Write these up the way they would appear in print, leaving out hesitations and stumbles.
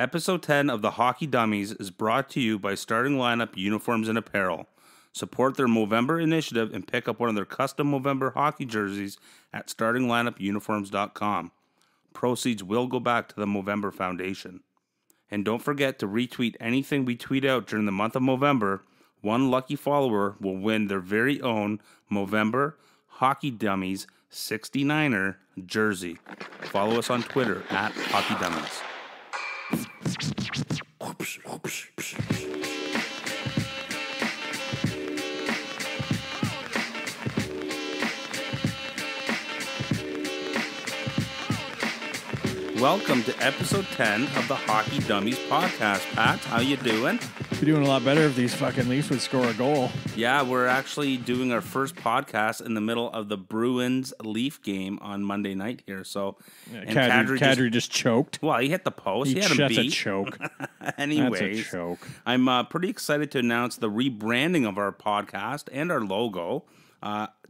Episode 10 of the Hockey Dummies is brought to you by Starting Lineup Uniforms and Apparel. Support their Movember initiative and pick up one of their custom Movember hockey jerseys at startinglineupuniforms.com. Proceeds will go back to the Movember Foundation. And don't forget to retweet anything we tweet out during the month of Movember. One lucky follower will win their very own Movember Hockey Dummies 69er jersey. Follow us on Twitter at Hockey Dummies. Welcome to episode 10 of the Hockey Dummies podcast. Pat, how you doing? You're doing a lot better if these fucking Leafs would score a goal. Yeah, we're actually doing our first podcast in the middle of the Bruins-Leaf game on Monday night here. So, Kadri just choked. Well, he hit the post. He had him beat. That's a choke. Anyways, that's a choke. I'm pretty excited to announce the rebranding of our podcast and our logo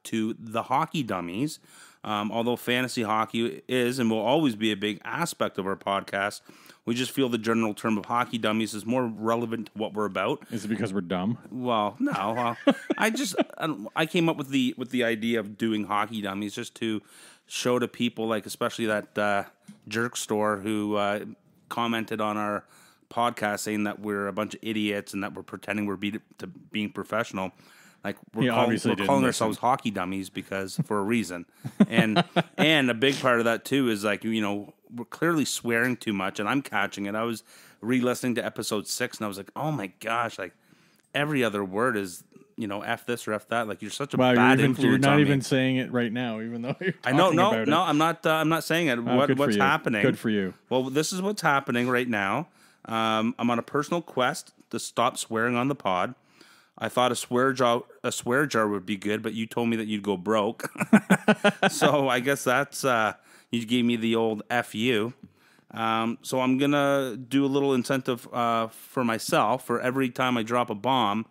to the Hockey Dummies. Although fantasy hockey is and will always be a big aspect of our podcast, we just feel the general term of Hockey Dummies is more relevant to what we're about. Is it because we're dumb? Well, no. I came up with the idea of doing Hockey Dummies just to show to people, like especially that jerk store who commented on our podcast saying that we're a bunch of idiots and that we're pretending we're being professional. Like we're calling ourselves Hockey Dummies because for a reason, and a big part of that too is like we're clearly swearing too much, and I'm catching it. I was re-listening to episode 6, and I was like, oh my gosh, like every other word is f this or f that. Like you're such a bad influence. You're not on even me. Saying it right now, even though you're I know. about it. No, I'm not saying it. What's happening? Good for you. Well, this is what's happening right now. I'm on a personal quest to stop swearing on the pod. I thought a swear jar would be good, but you told me that you'd go broke. So I guess that's you gave me the old FU. So I'm gonna do a little incentive for myself. For every time I drop a bomb,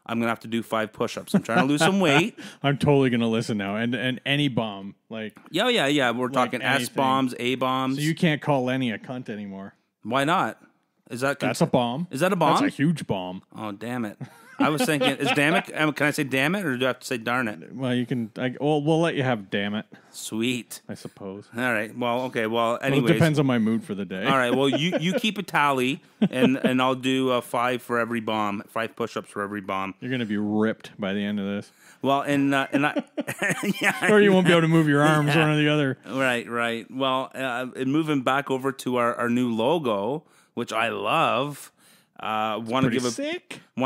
I'm gonna have to do 5 push-ups. I'm trying to lose some weight. I'm totally gonna listen now. And any bomb, like yeah. We're talking S bombs, A bombs. So you can't call Lenny a cunt anymore. Why not? That's a bomb. Is that a bomb? That's a huge bomb. Oh damn it! I was thinking, is damn it? Can I say damn it, or do I have to say darn it? Well, you can. We'll let you have damn it. Sweet. I suppose. All right. Well, okay. Well, anyways. Well, it depends on my mood for the day. All right. Well, you keep a tally, and I'll do 5 for every bomb, 5 push-ups for every bomb. You're gonna be ripped by the end of this. Well, and yeah, or you won't be able to move your arms one or the other. Right. Well, and moving back over to our new logo, which I love. Want to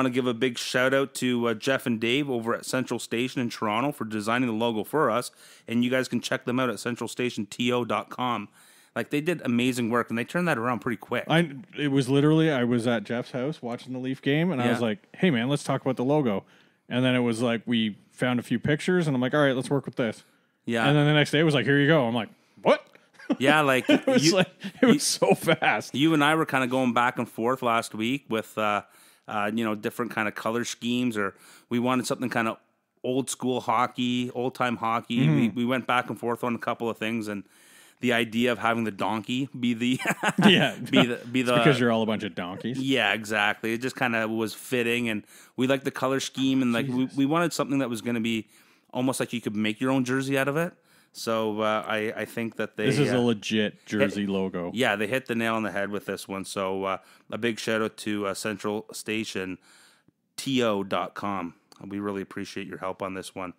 give a big shout out to Jeff and Dave over at Central Station in Toronto for designing the logo for us, and you guys can check them out at centralstationto.com. Like they did amazing work, and they turned that around pretty quick. It was literally I was at Jeff's house watching the Leaf game, and I was like, "Hey man, let's talk about the logo." And then it was like we found a few pictures, and I'm like, "All right, let's work with this." Yeah. And then the next day it was like, "Here you go." I'm like, "What?" Yeah, like it was so fast. You and I were kind of going back and forth last week with different kind of color schemes, or we wanted something kind of old school hockey, old time hockey. Mm-hmm. We went back and forth on a couple of things, and the idea of having the donkey be the because you're all a bunch of donkeys. Yeah, exactly. It just kind of was fitting, and we liked the color scheme, and like we wanted something that was going to be almost like you could make your own jersey out of it. So I think that this is a legit jersey logo. Yeah, they hit the nail on the head with this one. So a big shout out to centralstationto.com. We really appreciate your help on this one.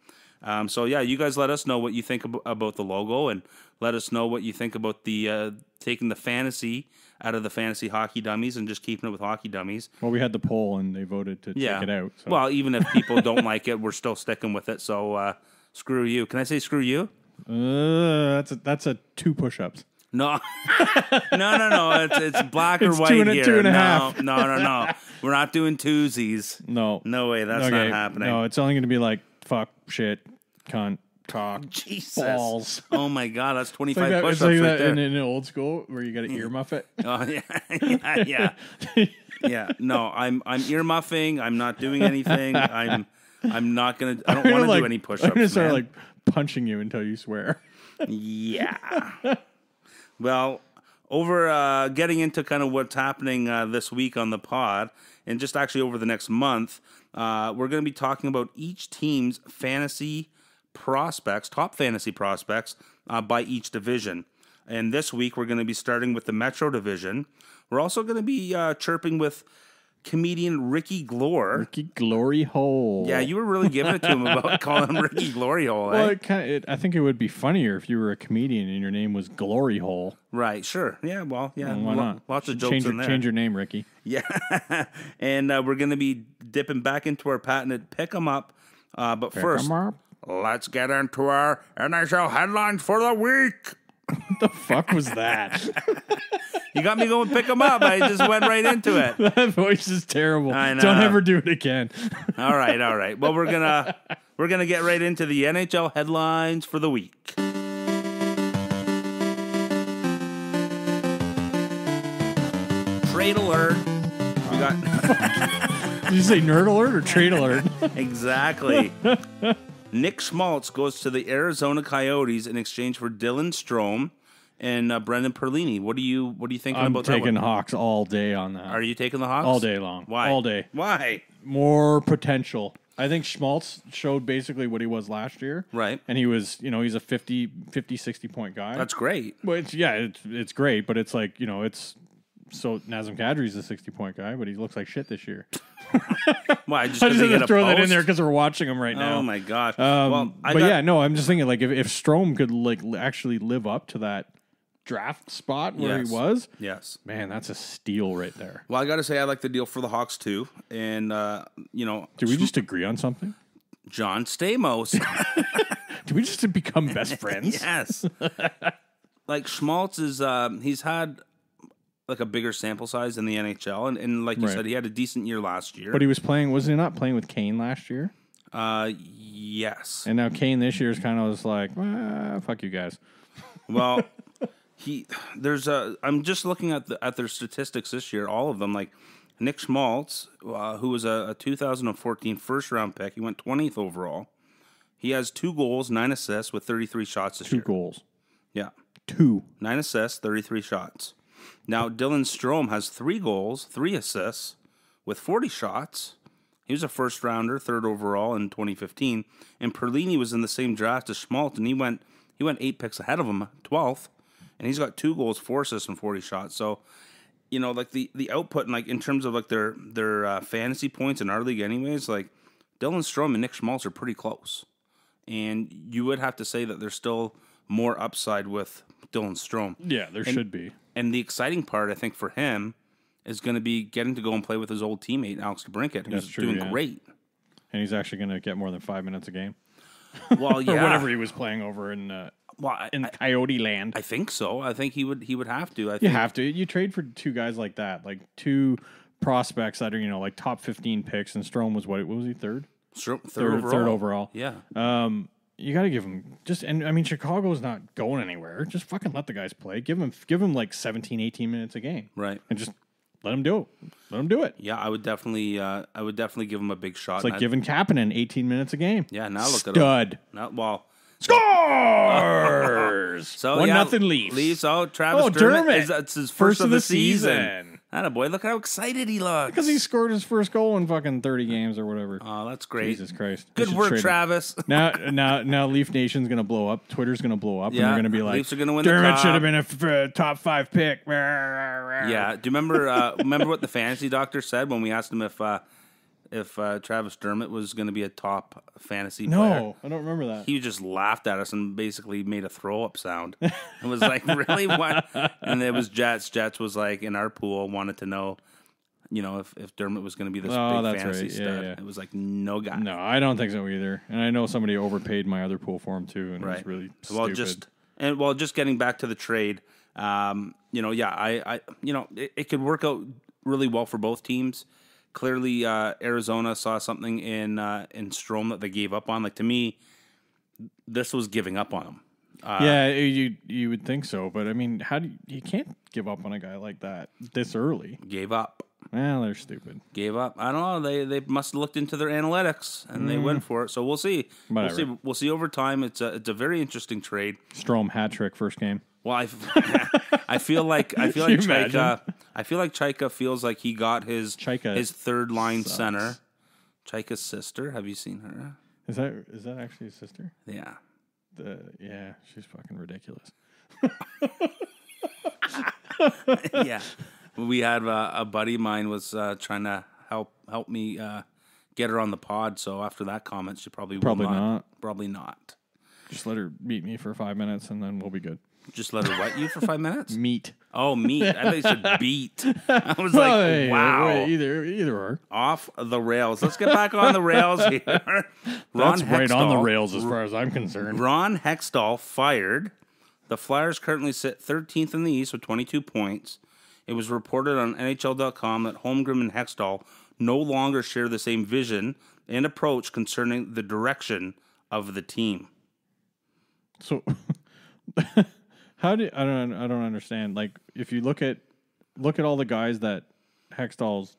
So yeah, you guys let us know what you think about the logo, and let us know what you think about the taking the fantasy out of the fantasy Hockey Dummies and just keeping it with Hockey Dummies. Well, we had the poll and they voted to take it out. So. Well, even if people don't like it, we're still sticking with it. So screw you. Can I say screw you? That's a 2 push-ups. No. No. It's black or white here. 2.5. No. We're not doing twosies. No way. That's not happening. No, it's only going to be like fuck, shit, cunt, cock, Jesus. balls. Oh my god, that's 25 push-ups push-ups like right there. In old school where you got to earmuff it. Oh yeah. Yeah. No, I'm earmuffing. I'm not doing anything. I'm not gonna. I don't want to do any push-ups. I'm gonna start punching you until you swear. Yeah. Well, over getting into kind of what's happening this week on the pod, and just actually over the next month, we're going to be talking about each team's fantasy prospects, top fantasy prospects, by each division. And this week, we're going to be starting with the Metro Division. We're also going to be chirping with comedian Ricky Glore. Ricky Glory Hole. Yeah, you were really giving it to him about calling him Ricky Glory Hole. Well, I think it would be funnier if you were a comedian and your name was Glory Hole. Right, sure. Yeah, well, yeah. Why not? Lots of jokes in there. Change your name, Ricky. Yeah. And we're going to be dipping back into our patented Pick 'em Up. But first, let's get into our NHL headlines for the week. What the fuck was that? You got me going pick 'em up. I just went right into it. That voice is terrible. I know. Don't ever do it again. All right. Well, we're gonna get right into the NHL headlines for the week. Trade alert. We got. Did you say nerd alert or trade alert? Exactly. Nick Schmaltz goes to the Arizona Coyotes in exchange for Dylan Strome and Brendan Perlini. What are you thinking about that one? I'm taking Hawks all day on that. Are you taking the Hawks? All day long. Why? All day. Why? More potential. I think Schmaltz showed basically what he was last year. Right. And he was, he's a 50, 60 point guy. That's great. Well, it's great, but it's like, so Nazem Kadri's a 60 point guy, but he looks like shit this year. Why? I just had to throw that in there because we're watching him right now. Oh my gosh! I'm just thinking like if Strome could actually live up to that draft spot where he was, yes, man, that's a steal right there. Well, I got to say I like the deal for the Hawks too, and did we just agree on something? John Stamos. Did we just become best friends? Yes. Like Schmaltz is, he's had like a bigger sample size in the NHL, and like you said, he had a decent year last year. But he was he not playing with Kane last year? Yes. And now Kane this year is kind of just like, fuck you guys. Well, I'm just looking at their statistics this year, all of them. Like Nick Schmaltz, who was a 2014 first round pick, he went 20th overall. He has 2 goals, 9 assists with 33 shots this year. 2 goals. Yeah. 9 assists, 33 shots. Now, Dylan Strome has 3 goals, 3 assists with 40 shots. He was a first rounder, 3rd overall in 2015. And Perlini was in the same draft as Schmaltz, and he went 8 picks ahead of him, 12th. And he's got 2 goals, 4 assists, and 40 shots. So, like the output, and like in terms of like their fantasy points in our league, anyways, like Dylan Strome and Nick Schmaltz are pretty close. And you would have to say that there's still more upside with Dylan Strome. Yeah, there should be. And the exciting part, I think, for him is going to be getting to go and play with his old teammate, Alex DeBrincat, who's doing great. And he's actually going to get more than 5 minutes a game. Well, yeah. Or whatever he was playing over in Coyote land. I think so. I think he would have to. You have to. You trade for 2 guys like that, like 2 prospects that are, like top 15 picks, and Strome was what was he, 3rd? Third overall. Yeah. You got to give him Chicago's not going anywhere. Just fucking let the guys play. Give him like 17, 18 minutes a game. Right. And just let him do it. Let him do it. Yeah, I would definitely give him a big shot. It's like giving Kapanen 18 minutes a game. Yeah, now look at him. Stud. Scores! So 1-0 Leafs. Leafs out. Travis Dermott. It's his first of the season. Attaboy, look how excited he looks. Because he scored his first goal in fucking 30 games or whatever. Oh, that's great. Jesus Christ. Good work, Travis. Now Leaf Nation's going to blow up. Twitter's going to blow up. Yeah, and they're going to be like, Leafs are going to win Dermott should have been a top 5 pick. Yeah. Do you remember what the fantasy doctor said when we asked him if Travis Dermott was going to be a top fantasy player? No, I don't remember that. He just laughed at us and basically made a throw-up sound. It was like, really? What? And it was Jets. Jets was like, in our pool, wanted to know, if Dermott was going to be this big fantasy stud. Yeah. It was like, no guy. No, I don't think so either. And I know somebody overpaid my other pool for him, too, and it was really stupid. Just getting back to the trade, it could work out really well for both teams. Clearly, Arizona saw something in Strome that they gave up on. Like, to me, this was giving up on him. Yeah, you would think so, but I mean, you can't give up on a guy like that this early. Gave up. Well, they're stupid. Gave up. I don't know. They must have looked into their analytics and they went for it. So we'll see. Whatever. We'll see over time. It's a very interesting trade. Strome hat trick first game. Well, I feel like Chaika feels like he got his third line center. Chaika's sister. Have you seen her? Is that actually his sister? Yeah. She's fucking ridiculous. Yeah. We had a buddy of mine was trying to help me get her on the pod. So after that comment, she probably not. Probably not. Just let her beat me for 5 minutes, and then we'll be good. Just let her wet you for 5 minutes? Meet. Oh, meet. I thought you said beat. I was like, wow. Either or. Off the rails. Let's get back on the rails here. That's right on the rails as far as I'm concerned. Ron Hextall fired. The Flyers currently sit 13th in the East with 22 points. It was reported on NHL.com that Holmgren and Hextall no longer share the same vision and approach concerning the direction of the team. So, I don't understand. Like, if you look at all the guys that Hextall's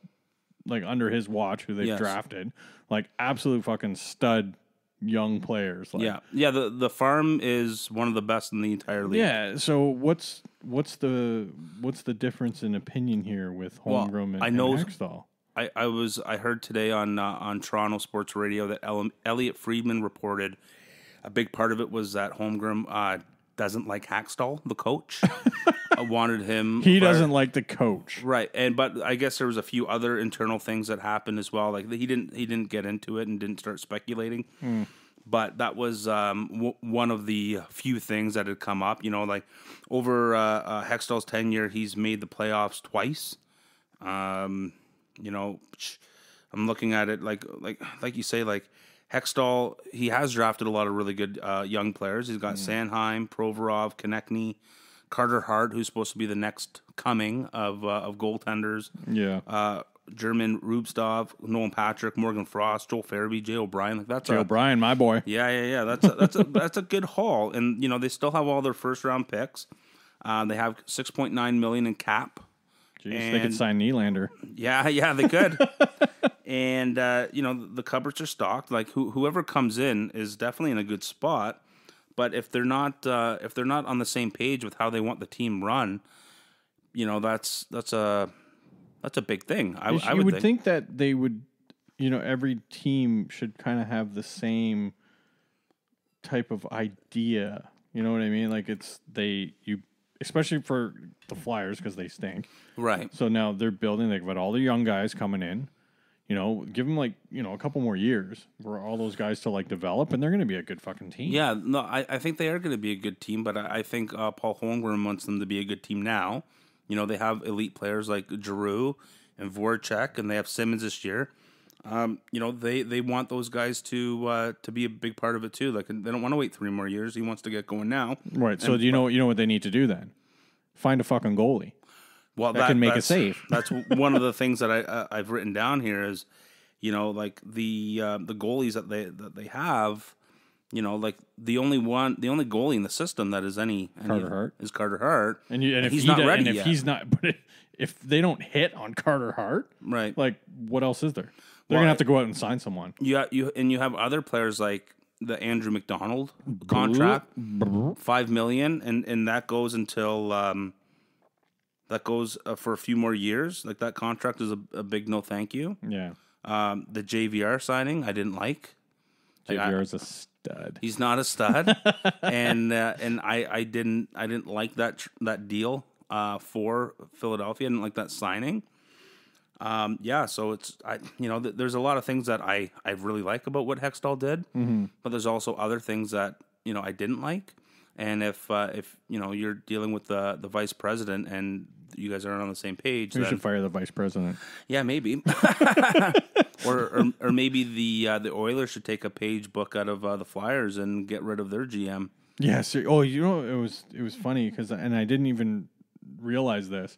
like under his watch, who they've drafted, like absolute fucking stud young players. Like, yeah. The farm is one of the best in the entire league. Yeah. So what's the difference in opinion here with Holmgren and Hextall? I heard today on Toronto Sports Radio that Elliot Friedman reported a big part of it was that Holmgren doesn't like Hextall, the coach. Wanted him. He doesn't like the coach, right? But I guess there was a few other internal things that happened as well. Like he didn't get into it and didn't start speculating. But that was one of the few things that had come up. You know, like over Hextall's tenure, he's made the playoffs twice. You know, I'm looking at it like you say, like Hextall, he has drafted a lot of really good young players. He's got Sanheim, Provorov, Konechny, Carter Hart, who's supposed to be the next coming of goaltenders. Yeah. German Rubstov, Nolan Patrick, Morgan Frost, Joel Farabee, Jay O'Brien. Like that's O'Brien, my boy. Yeah. That's a good haul, and you know they still have all their first round picks. They have $6.9 million in cap. Jeez, they could sign Nylander. Yeah, they could. And you know the cupboards are stocked. Like whoever comes in is definitely in a good spot. But if they're not on the same page with how they want the team run, you know that's a big thing. I would think that they would, you know, every team should kind of have the same type of idea. You know what I mean? Like especially for the Flyers because they stink. Right. So now they're building. They've got all the young guys coming in. You know, give them a couple more years for all those guys to develop, and they're going to be a good fucking team. Yeah, no, I think they are going to be a good team, but I think Paul Holmgren wants them to be a good team now. You know, they have elite players like Giroux and Voracek, and they have Simmons this year. You know, they want those guys to be a big part of it too. Like they don't want to wait 3 more years. He wants to get going now. Right. So do you know what they need to do then? Find a fucking goalie. Well, that can make it safe. That's one of the things that I've written down here is, you know, like the goalies that they have, you know, like the only goalie in the system that is Carter Hart is Carter Hart, and if he's not ready yet. He's not, but if they don't hit on Carter Hart, right? Like what else is there? They're gonna have to go out and sign someone. You have other players like the Andrew McDonald contract, $5 million, and that goes until. That goes for a few more years. Like that contract is a big no thank you. Yeah. The JVR signing I didn't like. JVR is a stud. He's not a stud, and I didn't like that deal for Philadelphia. I didn't like that signing. So there's a lot of things that I really like about what Hextall did, but there's also other things that I didn't like. And if you know you're dealing with the vice president and you guys aren't on the same page, you should fire the vice president. Yeah, maybe. or maybe the Oilers should take a page book out of the Flyers and get rid of their GM. Yes. Oh, you know it was funny because I didn't even realize this,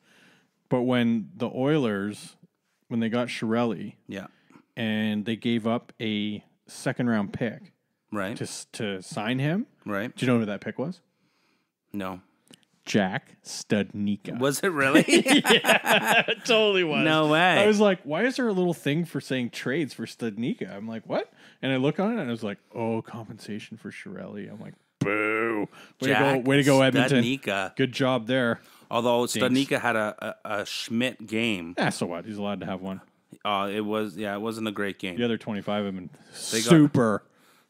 but when the Oilers they got Chiarelli, and they gave up a second round pick. Right. To sign him. Right. Do you know who that pick was? No. Jack Studnicka. Was it really? Yeah, it totally was. No way. I was like, why is there a little thing for saying trades for Studnicka? I'm like, what? And I look on it and I was like, oh, compensation for Chiarelli. I'm like, boo. Way to go, Edmonton. Studnicka. Good job there. Although Studnicka had a Schmidt game. Yeah, so what? He's allowed to have one. It wasn't a great game. The other 25 have been super.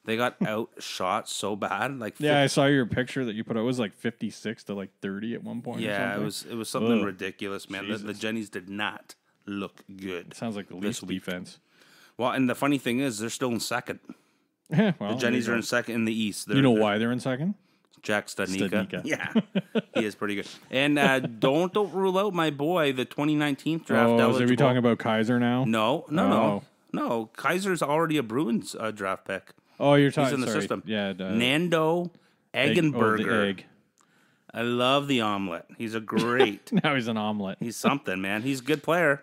They got outshot so bad. Yeah, I saw your picture that you put out. It was like 56 to like 30 at one point. Yeah, it was something ridiculous, man. The Jennies did not look good. It sounds like the Leafs defense. Well, and the funny thing is, they're still in second. Well, the Jennies are in second in the East. You know why they're in second? Jack Studnicka. Yeah, he is pretty good. And don't rule out my boy, the 2019 draft. Oh, are we talking about Kaiser now? No. Kaiser's already a Bruins draft pick. Oh, you're talking. He's in the system. Yeah, Nando Eggenberger. The egg. I love the omelet. He's a great. Now he's an omelet. He's something, man. He's a good player.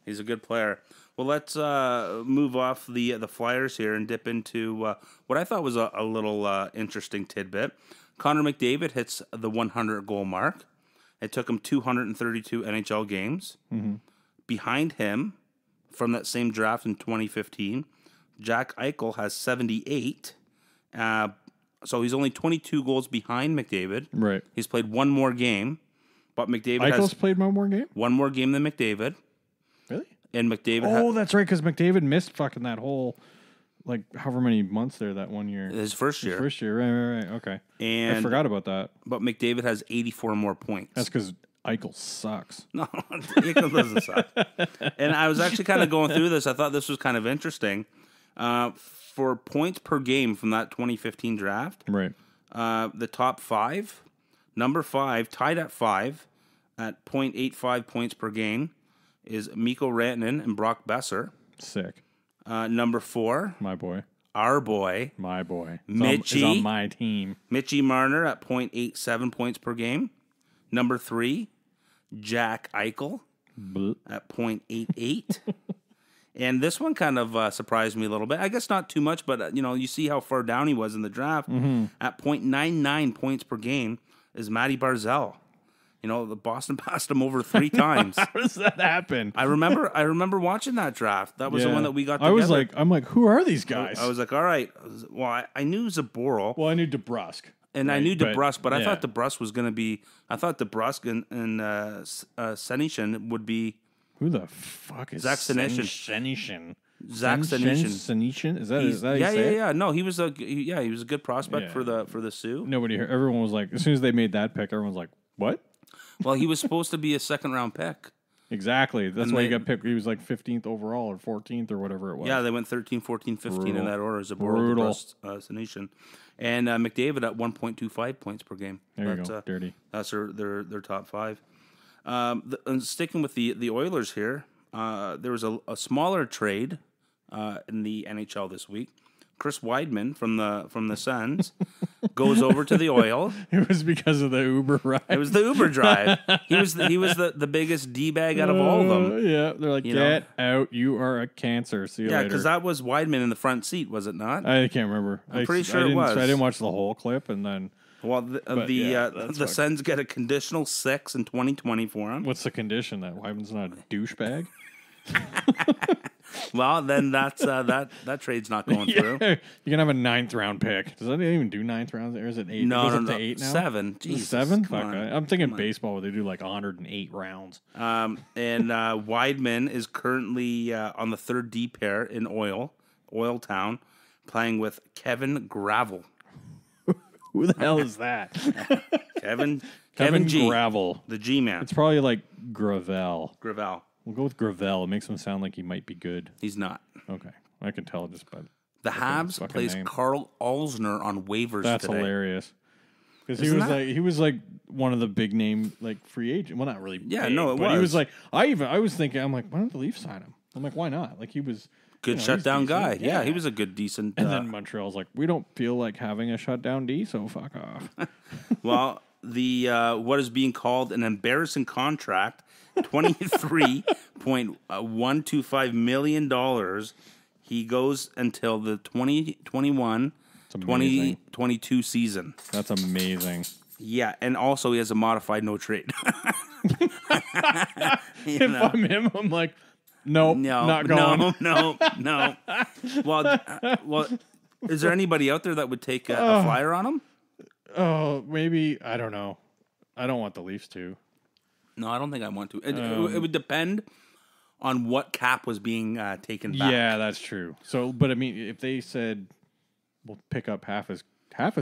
Well, let's move off the Flyers here and dip into what I thought was a little interesting tidbit. Connor McDavid hits the 100-goal mark. It took him 232 NHL games. Mm-hmm. Behind him, from that same draft in 2015, Jack Eichel has 78. So he's only 22 goals behind McDavid. Right. He's played one more game, but McDavid Eichel's played one more game? One more game than McDavid. Really? And McDavid... Oh, that's right, because McDavid missed fucking that whole, like, however many months there that 1 year. His first year. Right. Okay. And I forgot about that. But McDavid has 84 more points. That's because Eichel sucks. No, Eichel doesn't suck. And I was actually kind of going through this. I thought this was kind of interesting. For points per game from that 2015 draft, right? The top five, number 5, tied at 5 at 0.85 points per game, is Mikko Rantanen and Brock Besser. Sick. Number 4, my boy. Our boy. My boy. Mitchie. Is on my team. Mitchie Marner at 0.87 points per game. Number 3, Jack Eichel at 0.88. And this one kind of surprised me a little bit. I guess not too much, but you see how far down he was in the draft. Mm-hmm. At 0.99 points per game is Matty Barzal. The Boston passed him over 3 times. How does that happen? I remember watching that draft. That was the one that we got together. I'm like, who are these guys? I was like, all right. Well, I knew Zaboral. Well, I knew DeBrusk. And right, I knew DeBrusk, but I thought DeBrusk was going to be... I thought DeBrusk and Senyshyn would be... Who the fuck is Zach Senyshyn? Zach Senyshyn. Senyshyn? Is that how you say it? Yeah. No, he was a good prospect for the Sioux. Nobody heard. Everyone was like, as soon as they made that pick, everyone was like, what? Well, he was supposed to be a second-round pick. Exactly. That's why he got picked. He was like 15th overall or 14th or whatever it was. Yeah, they went 13, 14, 15 in that order. Zaboral, DeBrusk, Senyshyn. And McDavid at 1.25 points per game. There you go. Dirty. That's their top 5. And sticking with the Oilers here, there was a smaller trade in the NHL this week. Chris Weidman from the Sens goes over to the Oil. It was because of the Uber ride. It was the Uber drive. He was the biggest D-bag out of all of them. Yeah, they're like, get out! You are a cancer. See you later. Yeah, because that was Weidman in the front seat, was it not? I can't remember. I'm pretty sure it was. I didn't watch the whole clip, and then. Well, the Sens get a conditional 6 in 2020 for him. What's the condition? That Weidman's not a douchebag? Well, then that's that trade's not going through. You can have a 9th round pick. Does that even do 9th rounds? Or is it 8? No, to 8 now? 7. Jesus, 7? Fuck. I'm thinking baseball where they do like 108 rounds. And Weidman is currently on the 3rd D pair in Oil Town, playing with Kevin Gravel. Who the hell is that? Kevin G. Gravel. The G-man. It's probably like Gravel. We'll go with Gravel. It makes him sound like he might be good. He's not. Okay. I can tell just by the Habs plays name. Carl Alsner on waivers That's today. hilarious. Because he was like one of the big name like free agent. Well, not really. Yeah, big, no, it but was. He was like I was thinking I'm like, why don't the Leafs sign him? I'm like, why not? Like he was good shutdown guy. Yeah, he was a good decent. And then Montreal's like, we don't feel like having a shutdown D, so fuck off. Well, the what is being called an embarrassing contract. $23.125 million. He goes until the 2021-2022 season. That's amazing. Yeah, and also he has a modified no trade. If I'm him, I'm like, nope, not going. No. Well, is there anybody out there that would take a flyer on him? Oh, maybe. I don't know. I don't want the Leafs to. No, I don't think I want to. It would depend on what cap was being taken back. Yeah, that's true. So, but I mean, if they said we'll pick up half his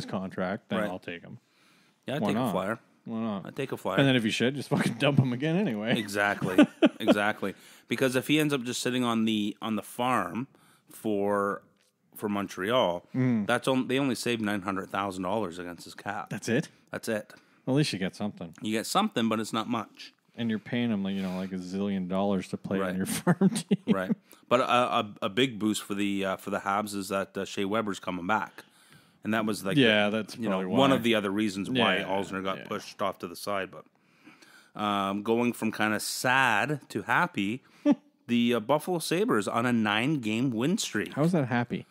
contract, then I'll take him. Yeah, I'd take a flyer. Why not? I'd take a flyer. And then if you should, just fucking dump him again anyway. Exactly. Because if he ends up just sitting on the farm for Montreal, they only saved $900,000 against his cap. That's it? That's it. At least you get something. You get something, but it's not much. And you're paying him like $1 zillion to play on your farm team. Right. But a big boost for the Habs is that Shea Weber's coming back. And that was that's one of the other reasons why Alzner got pushed off to the side. But going from kind of sad to happy, the Buffalo Sabres on a 9-game win streak. How is that happy?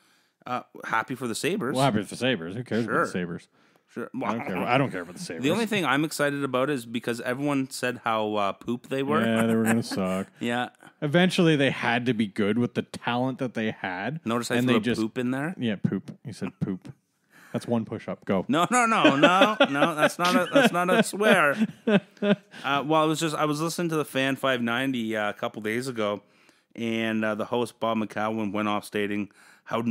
Happy for the Sabres. Well, happy for the Sabres. Who cares about the Sabres? Sure. I don't care about the Sabres. The only thing I'm excited about is because everyone said how poop they were. Yeah, they were going to suck. Yeah. Eventually, they had to be good with the talent that they had. Notice I threw poop in there? Yeah, poop. You said poop. That's one push-up. Go. No. That's not a swear. I was listening to the Fan 590 a couple days ago, and the host Bob McCowan went off stating how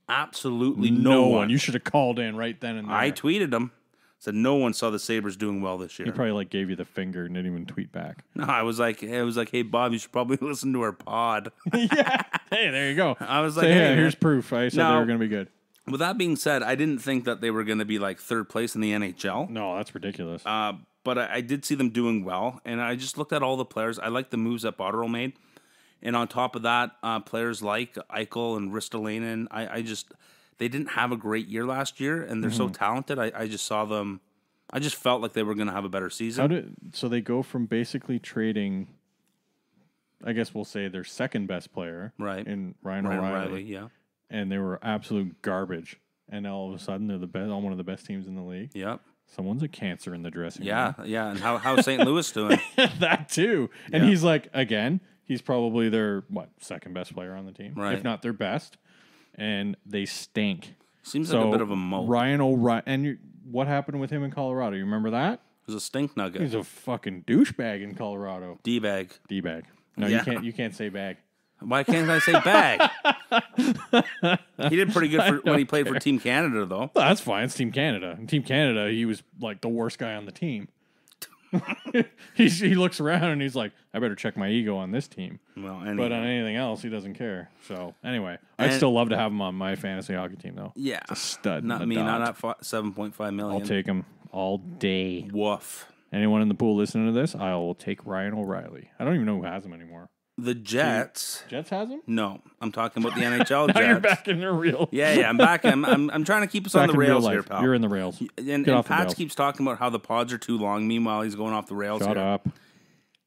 absolutely no one. You should have called in right then and there. I tweeted him. Said no one saw the Sabres doing well this year. He probably gave you the finger and didn't even tweet back. No, I was like, hey Bob, you should probably listen to our pod. Yeah. Hey, there you go. I was like, here's proof. I said they were going to be good. With that being said, I didn't think that they were going to be like third place in the NHL. No, that's ridiculous. But I did see them doing well, and I just looked at all the players. I like the moves that Botterill made. And on top of that, players like Eichel and Ristolainen, they didn't have a great year last year, and they're so talented. I just saw them. I just felt like they were going to have a better season. So they go from basically trading, I guess we'll say their second best player, right, in Ryan O'Reilly, yeah, and they were absolute garbage. And now all of a sudden they're one of the best teams in the league. Yep. Someone's a cancer in the dressing room. Yeah. And how's St. Louis doing? That too. And he's like, again, he's probably their second best player on the team, right? If not their best. And they stink. Seems like a bit of a moat. Ryan O'Reilly, and what happened with him in Colorado? You remember that? It was a stink nugget. He's a fucking douchebag in Colorado. D-bag. No, you can't say bag. Why can't I say bag? He did pretty good when he played for Team Canada, though. Well, that's fine. It's Team Canada. In Team Canada, he was like the worst guy on the team. He looks around and he's like, I better check my ego on this team. Well, anyway. But on anything else, he doesn't care. So anyway, I'd still love to have him on my fantasy hockey team, though. Yeah, it's a stud. Not me. Not at $7.5 million. I'll take him all day. Woof. Anyone in the pool listening to this, I will take Ryan O'Reilly. I don't even know who has him anymore. The Jets. Jets has him? No, I'm talking about the NHL Jets. Now you're back in the real. Yeah, I'm back. I'm trying to keep us on the rails here, pal. You're in the rails. And Pat keeps talking about how the pods are too long. Meanwhile, he's going off the rails. Shut up.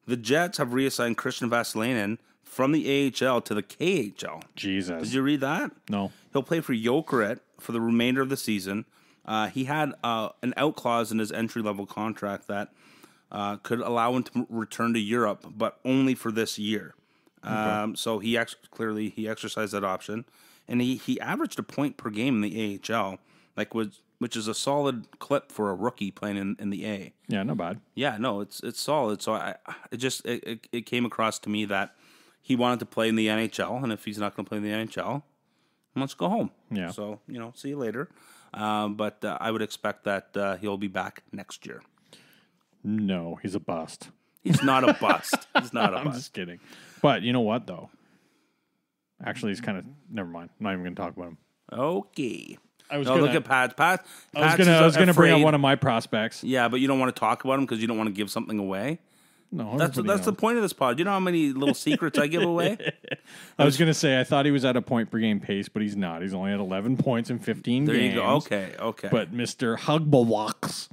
The Jets have reassigned Christian Vasilevskiy from the AHL to the KHL. Jesus. Did you read that? No. He'll play for Jokerit for the remainder of the season. He had an out clause in his entry-level contract that could allow him to return to Europe, but only for this year. Okay. So he exercised that option, and he averaged a point per game in the AHL, which is a solid clip for a rookie playing in the A. Yeah, not bad. Yeah, no, it's solid. So it came across to me that he wanted to play in the NHL, and if he's not going to play in the NHL, let's go home. Yeah. So see you later. But I would expect that he'll be back next year. No, he's a bust. He's not a bust. He's not a bust. I'm just kidding. But you know what, though? Actually, he's kind of... Never mind. I'm not even going to talk about him. Okay. Look at Pat. Pat I was going to bring up one of my prospects. Yeah, but you don't want to talk about him because you don't want to give something away? No. That's the point of this pod. You know how many little secrets I give away? I was going to say, I thought he was at a point per game pace, but he's not. He's only at 11 points in 15 games. There you go. Okay. But Mr. Hugbawaks.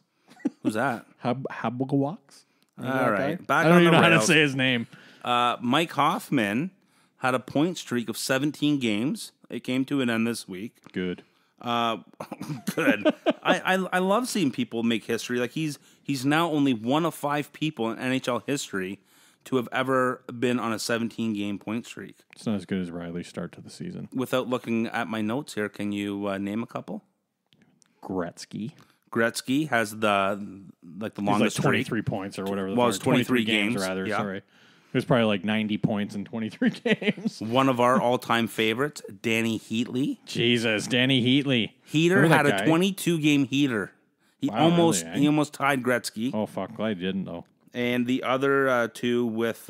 Who's that? Hugbawaks? All right. I don't even know how to say his name. Mike Hoffman had a point streak of 17 games. It came to an end this week. Good. Good. I love seeing people make history. Like he's now only one of 5 people in NHL history to have ever been on a 17-game point streak. It's not as good as Riley's start to the season. Without looking at my notes here, can you name a couple? Gretzky has the longest 23 streak. points or whatever. Well, it's 23 games rather. Yeah. Sorry, it was probably like 90 points in 23 games. One of our all-time favorites, Danny Heatley. Jesus, Danny Heatley. Heater had a 22-game heater. He almost tied Gretzky. Oh fuck, glad he didn't though. And the other 2 with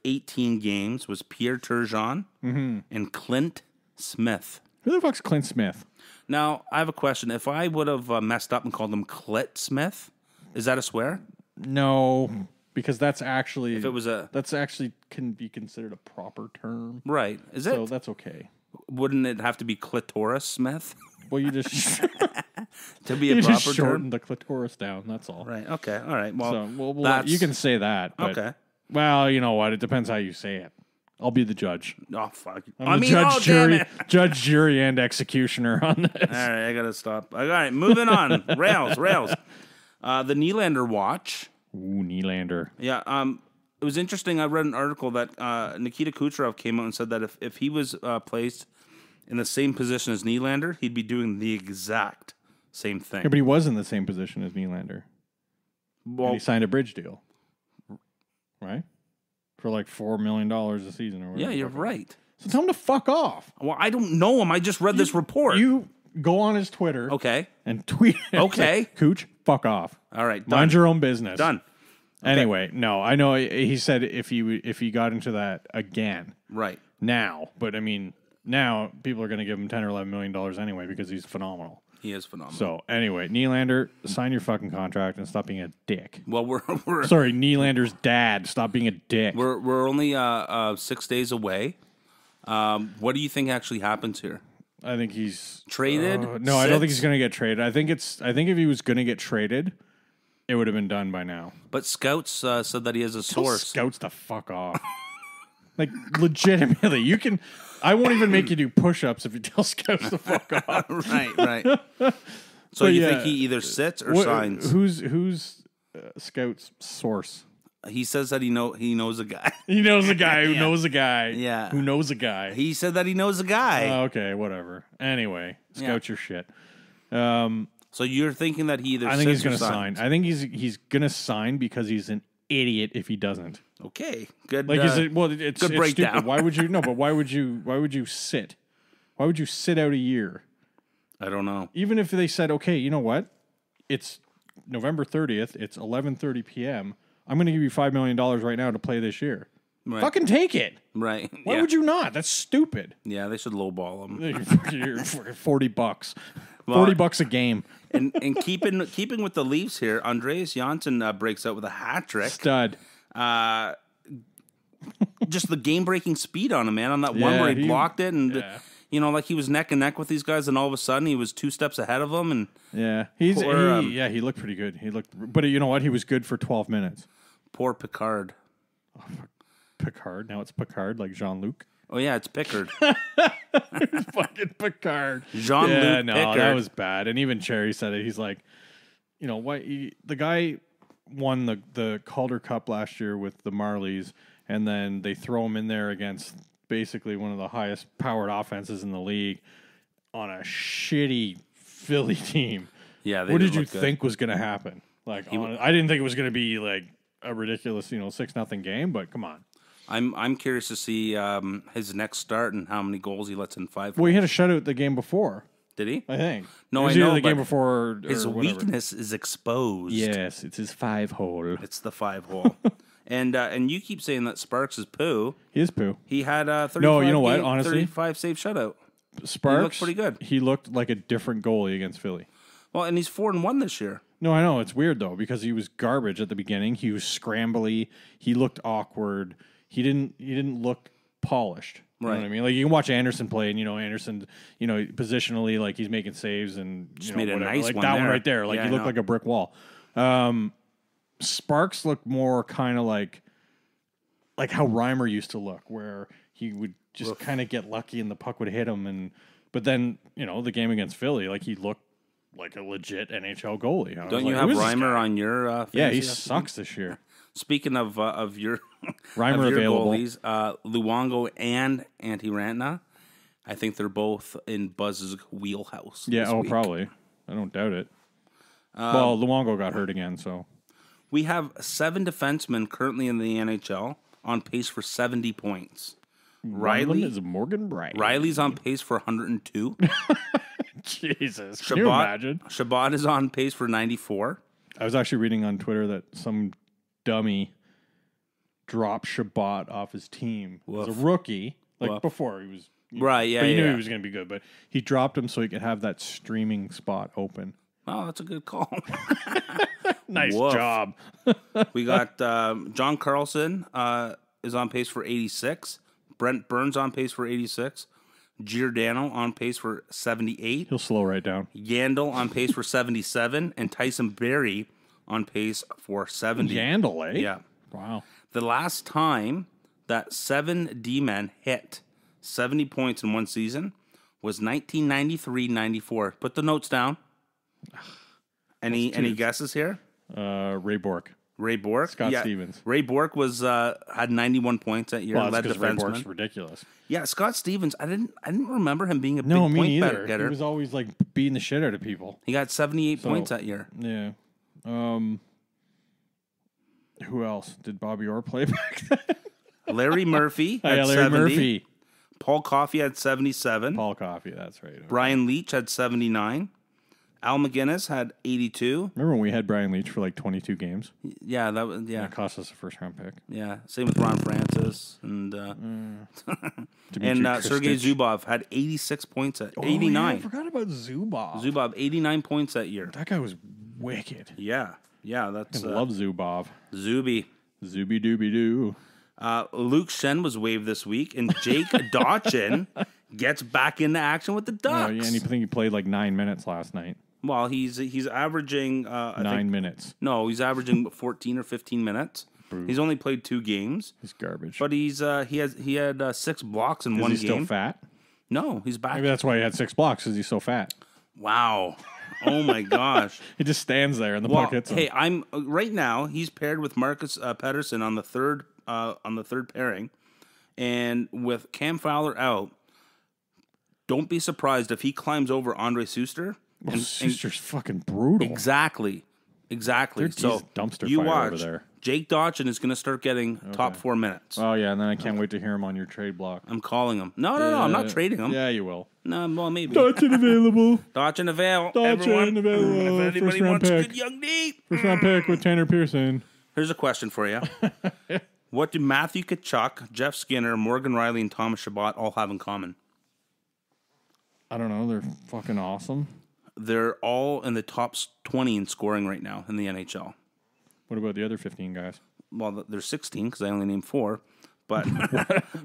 18 games was Pierre Turgeon and Clint Smith. Who the fuck's Clint Smith? Now, I have a question. If I would have messed up and called him Clit Smith, is that a swear? No, because that's actually can be considered a proper term. Right. Is it? So that's okay. Wouldn't it have to be Clitoris Smith? Well, you just to be a proper just shorten term? the clitoris down. That's all. Right. Okay. All right. Well, you can say that. But, okay. Well, you know what? It depends how you say it. I'll be the judge. Oh fuck! Judge, jury, and executioner on this. All right, I gotta stop. All right, moving on. rails. The Nylander watch. Ooh, Nylander. Yeah. It was interesting. I read an article that Nikita Kucherov came out and said that if he was placed in the same position as Nylander, he'd be doing the exact same thing. Yeah, but he was in the same position as Nylander. Well, and he signed a bridge deal, right? For like $4 million a season or whatever. Yeah, you're right. So tell him to fuck off. Well, I don't know him. I just read this report. You go on his Twitter. Okay. And tweet. Okay. Cooch, fuck off. All right. Done. Mind your own business. Done. Okay. Anyway, no, I know he said if he got into that again. Right. Now, but I mean, now people are going to give him $10 or $11 million anyway because he's phenomenal. He is phenomenal. So anyway, Nylander, sign your fucking contract and stop being a dick. Well, we're sorry, Nylander's dad, stop being a dick. We're only 6 days away. What do you think actually happens here? I think he's traded. No, I don't think he's going to get traded. I think if he was going to get traded, it would have been done by now. But scouts said that he has a source. Scouts to fuck off. Like legitimately, you can. I won't even make you do push-ups if you tell scouts to fuck off. Right. So you think he either sits or signs? Who's Scout's source? He says that he knows a guy. He knows a guy who knows a guy. Yeah. Who knows a guy. He said that he knows a guy. Okay, whatever. Anyway, Scout's your shit. So you're thinking that he either I think he's going to sign. I think he's going to sign because he's an idiot if he doesn't. Okay, good. Like it's good breakdown. Stupid. Why would you? No, but why would you sit? Why would you sit out a year? I don't know. Even if they said, okay, you know what? It's November 30th. It's 11:30 p.m. I'm going to give you $5 million right now to play this year. Right. Fucking take it. Right. Why would you not? That's stupid. Yeah, they should lowball him. $40. Well, $40 a game. and keeping with the Leafs here, Andreas Janssen breaks out with a hat trick. Stud. Just the game-breaking speed on him, man. On that one where he blocked it, and like he was neck and neck with these guys, and all of a sudden he was 2 steps ahead of them. And he looked pretty good. But you know what? He was good for 12 minutes. Poor Picard. Oh, Picard. Now it's Picard, like Jean-Luc. Oh yeah, it's Pickard. Fucking Picard. Jean-Luc Pickard. That was bad. And even Cherry said it. He's like, the guy won the Calder Cup last year with the Marlies, and then they throw him in there against basically one of the highest powered offenses in the league on a shitty Philly team. Yeah, what did you think was going to happen? Like, I didn't think it was going to be like a ridiculous, 6-0 game, but come on. I'm curious to see his next start and how many goals he lets in 5. Well, he had a shutout the game before. Did he? I think. No, I know. The game before, his weakness is exposed. Yes, it's his 5-hole. It's the 5-hole. And you keep saying that Sparks is poo. He is poo. He had 35 no, you know what? Honestly, 35 save shutout. Sparks he looked pretty good. He looked like a different goalie against Philly. Well, and he's 4-1 this year. No, I know it's weird though because he was garbage at the beginning. He was scrambly. He looked awkward. He didn't look polished. You know what I mean? Like you can watch Anderson play, and Anderson, positionally, like he's making saves and just made a whatever. nice like one that there. one right there. Like he looked like a brick wall. Sparks looked more kind of like how Reimer used to look, where he would just kind of get lucky and the puck would hit him, and But then, the game against Philly, like he looked like a legit NHL goalie. Don't you have Reimer on your fantasy? Yeah, he sucks this year. Speaking of your Reimer available goalies, Luongo and Antti Rantala, I think they're both in Buzz's wheelhouse. Yeah, week. Probably. I don't doubt it. Well, Luongo got hurt again, so. We have 7 defensemen currently in the NHL on pace for 70 points. Riley is Morgan Bright. Riley's on pace for 102. Jesus, can you imagine? Chabot is on pace for 94. I was actually reading on Twitter that some dummy dropped Chabot off his team. Woof. As a rookie, before he was right. Yeah, but he knew he was going to be good, but he dropped him so he could have that streaming spot open. Oh, that's a good call. Nice job. We got John Carlson is on pace for 86. Brent Burns on pace for 86. Giordano on pace for 78. He'll slow right down. Yandel on pace for 77. And Tyson Berry on pace for 70. Yandel, eh? Yeah. Wow. The last time that 7 D-men hit 70 points in one season was 1993-94. Put the notes down. Any guesses here? Ray Bourque. Ray Bourque? Scott Stevens. Ray Bourque was had 91 points that year. Well, led because Ray defenseman. Bourque's ridiculous. Yeah, Scott Stevens. I didn't remember him being a big me point neither. getter. He was always like beating the shit out of people. He got 78 points that year. Yeah. Who else did Bobby Orr play back then? Larry Murphy had 70. Murphy. Paul Coffey had 77. Paul Coffey, that's right. Okay. Brian Leach had 79. Al McGinnis had 82. Remember when we had Brian Leach for like 22 games? Yeah, that was That cost us a first round pick. Yeah, same with Ron Francis and and Sergei Zubov had 86 points at 89. Yeah, I forgot about Zubov. Zubov 89 points that year. That guy was wicked. Yeah, that's I love Zubov. Zuby dooby doo. Luke Shen was waived this week, and Jake Dotchin gets back into action with the Ducks. Oh, yeah, and I think he played like 9 minutes last night. Well, he's averaging 9 minutes. No, he's averaging 14 or 15 minutes. He's only played 2 games. He's garbage. But he had 6 blocks in one game. Is he still fat? No, he's back. Maybe that's why he had 6 blocks, because he's so fat. Wow. Oh my gosh. He just stands there and the puck hits him. Hey, I'm right now he's paired with Marcus Pedersen on the third pairing, and with Cam Fowler out, don't be surprised if he climbs over Andre Suster. Well, Suster's fucking brutal. Exactly. He's So dumpster you fire watch. over there. Jake Dotchin is going to start getting top 4 minutes. Oh yeah, and then I can't wait to hear him on your trade block. I'm calling him. No, I'm not trading him. Yeah, you will. No, well, maybe. Dotchin available. Dotchin available. Dotchin available. If anybody wants a good young D. First round pick with Tanner Pearson. Here's a question for you. What do Matthew Tkachuk, Jeff Skinner, Morgan Riley, and Thomas Chabot all have in common? I don't know. They're fucking awesome. They're all in the top 20 in scoring right now in the NHL. What about the other 15 guys? Well, there's 16 because I only named 4. But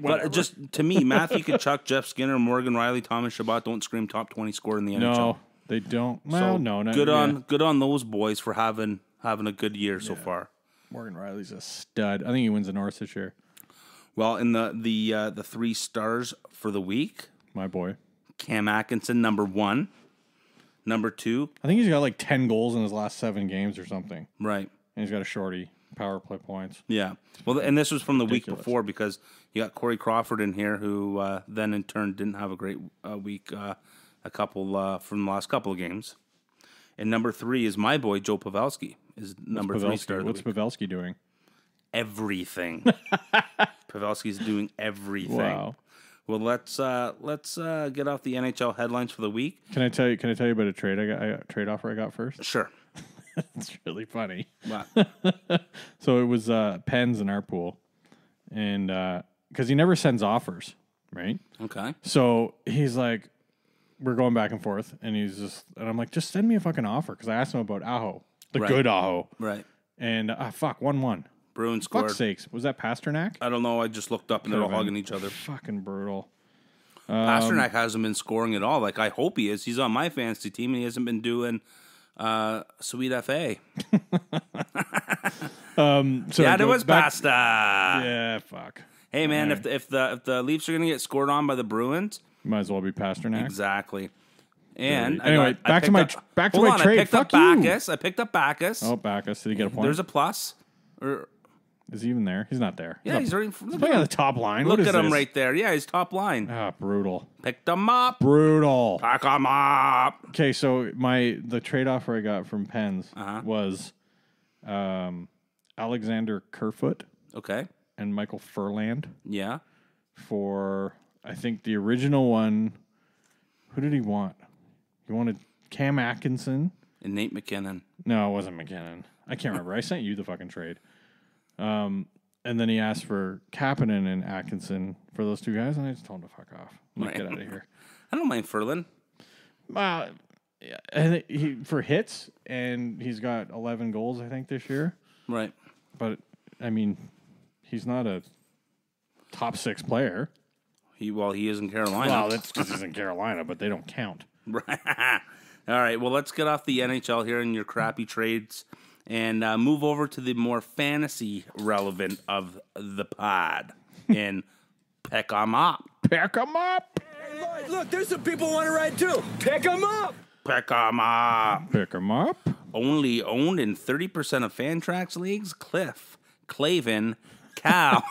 but just to me, Matthew Tkachuk, Jeff Skinner, Morgan Riley, Thomas Chabot don't scream top 20 score in the NHL. No, they don't. Well, no. Good on those boys for having a good year so far. Morgan Riley's a stud. I think he wins the North this year. Well, in the 3 stars for the week, my boy Cam Atkinson, number 1. Number 2, I think he's got like 10 goals in his last 7 games or something. Right. And he's got a shorty power play points. Yeah. Well, and this was from the week before because you got Corey Crawford in here, who then in turn didn't have a great week. A couple from the last couple of games. And number 3 is my boy Joe Pavelski. Is number 3 star. What's Pavelski doing? Everything. Pavelski's doing everything. Wow. Well, let's get off the NHL headlines for the week. Can I tell you about a trade trade offer I got first? Sure. It's really funny. Wow. So it was Pens in our pool, and because he never sends offers, right? Okay. So he's like, we're going back and forth, and I'm like, just send me a fucking offer, because I asked him about Aho, the good Aho, right? And 1-1. Bruins scored. Fuck's sakes, was that Pasternak? I don't know. I just looked up and they're all hugging each other. Fucking brutal. Pasternak hasn't been scoring at all. Like, I hope he is. He's on my fantasy team, and he hasn't been doing sweet FA. There was pasta. Yeah, fuck. Hey, man, if the Leafs are going to get scored on by the Bruins, Might as well be Pasternak. Exactly. And anyway, back to my trade. I picked up Bacchus. I picked up Bacchus. Oh, Bacchus. Did he get a point? There's a plus. Is he even there? He's not there. Yeah, he's already playing on the top line. Look at him right there. Yeah, he's top line. Ah, brutal. Picked him up. Brutal. Pack him up. Okay, so the trade offer I got from Pens was Alexander Kerfoot. Okay. And Michael Furland. Yeah. For, I think, the original one. Who did he want? He wanted Cam Atkinson. And Nate McKinnon. No, it wasn't McKinnon. I can't remember. I sent you the fucking trade. And then he asked for Kapanen and Atkinson for those two guys, and I just told him to fuck off. I'm like, get out of here. I don't mind Furlan. Yeah, I think for hits, and he's got 11 goals, I think, this year. Right. But, I mean, he's not a top 6 player. He is in Carolina. Well, that's because he's in Carolina, but they don't count. Right. All right, well, let's get off the NHL here and your crappy trades and move over to the more fantasy relevant of the pod and pick 'em up. Pick 'em up. Hey, look, there's some people want to ride too. Pick 'em up. Pick 'em up. Pick 'em up. Only owned in 30% of Fantrax leagues, Cliff Clavin, Cal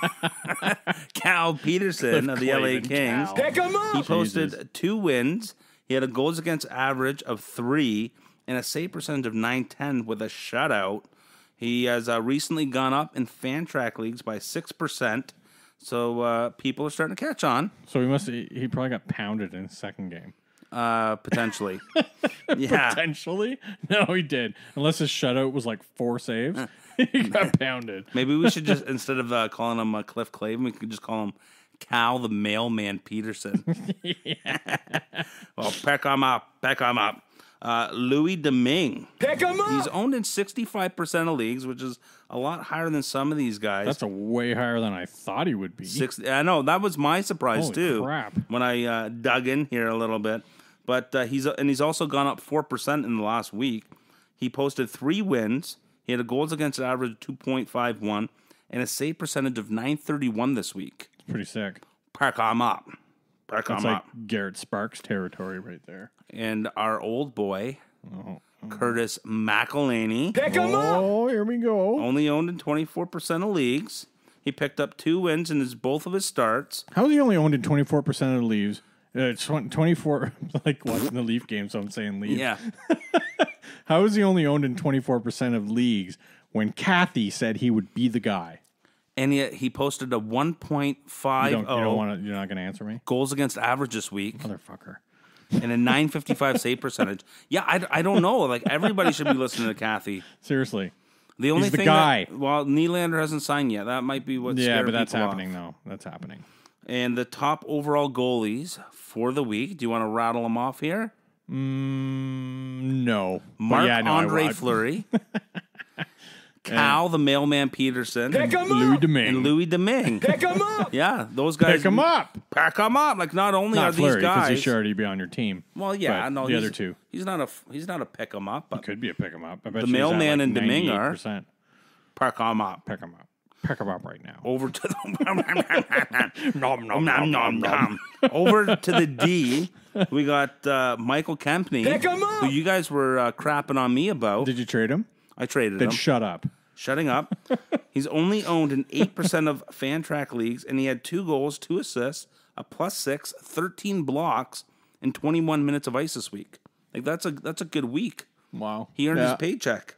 Peterson of the LA Kings. Pick 'em up. He posted 2 wins. He had a goals against average of 3 and a save percentage of .910 with a shutout. He has recently gone up in Fantrax leagues by 6%. So people are starting to catch on. So he probably got pounded in his second game. Potentially. Yeah. Potentially? No, he did. Unless his shutout was like 4 saves. He got pounded. Maybe we should just, instead of calling him Cliff Clavin, we could just call him Cal the Mailman Peterson. Well, pick him up. Pick him up. Louis Domingue. Pick him up. He's owned in 65% of leagues, which is a lot higher than some of these guys. That's a way higher than I thought he would be. I know, that was my surprise Holy too. Crap. When I dug in here a little bit. But he's also gone up 4% in the last week. He posted 3 wins. He had a goals against average of 2.51 and a save percentage of .931 this week. It's pretty sick. Pick him up. Pick him That's up. like Garrett Sparks territory right there. And our old boy, Curtis McElhaney. Pick him up. Oh, here we go. Only owned in 24% of leagues. He picked up 2 wins in both of his starts. How is he only owned in 24% of the leaves? 24, like watching the Leaf game, so I'm saying leaves. Yeah. How is he only owned in 24% of leagues when Kathy said he would be the guy? And yet he posted a 1.50 You're not going to answer me? goals against average this week. Motherfucker. And a .955 save percentage. Yeah, I don't know. Like, everybody should be listening to Kathy. Seriously. The only He's the thing guy. Nylander hasn't signed yet. That might be what's Yeah, scaring but that's people happening, off. though. That's happening. And the top overall goalies for the week. Do you want to rattle them off here? No. Marc-Andre Fleury. Cal, the Mailman Peterson. Pick 'em Louis up. Domingue. And Louis Domingue. Pick 'em up. Yeah, those guys. Pick him up. Pick them up. Like, not only Not are Fleury, these because he guys. should already be on your team. Well, yeah, But no. the other two. He's not a pick 'em up. But Could be a pick him up. I bet The you he's at Mailman like and Domingue are. 98%. pick 'em up. Pick him up. Pick him up right now. Over to the Nom, nom, nom, nom, nom. Over to the D, we got Michael Kempney, Pick 'em up. who you guys were crapping on me about. Did you trade him? I traded Then him. shut up. Shutting up. He's only owned in 8% of Fantrax leagues, and he had 2 goals, 2 assists, a +6, 13 blocks, and 21 minutes of ice this week. Like, that's a good week. Wow. He earned his paycheck.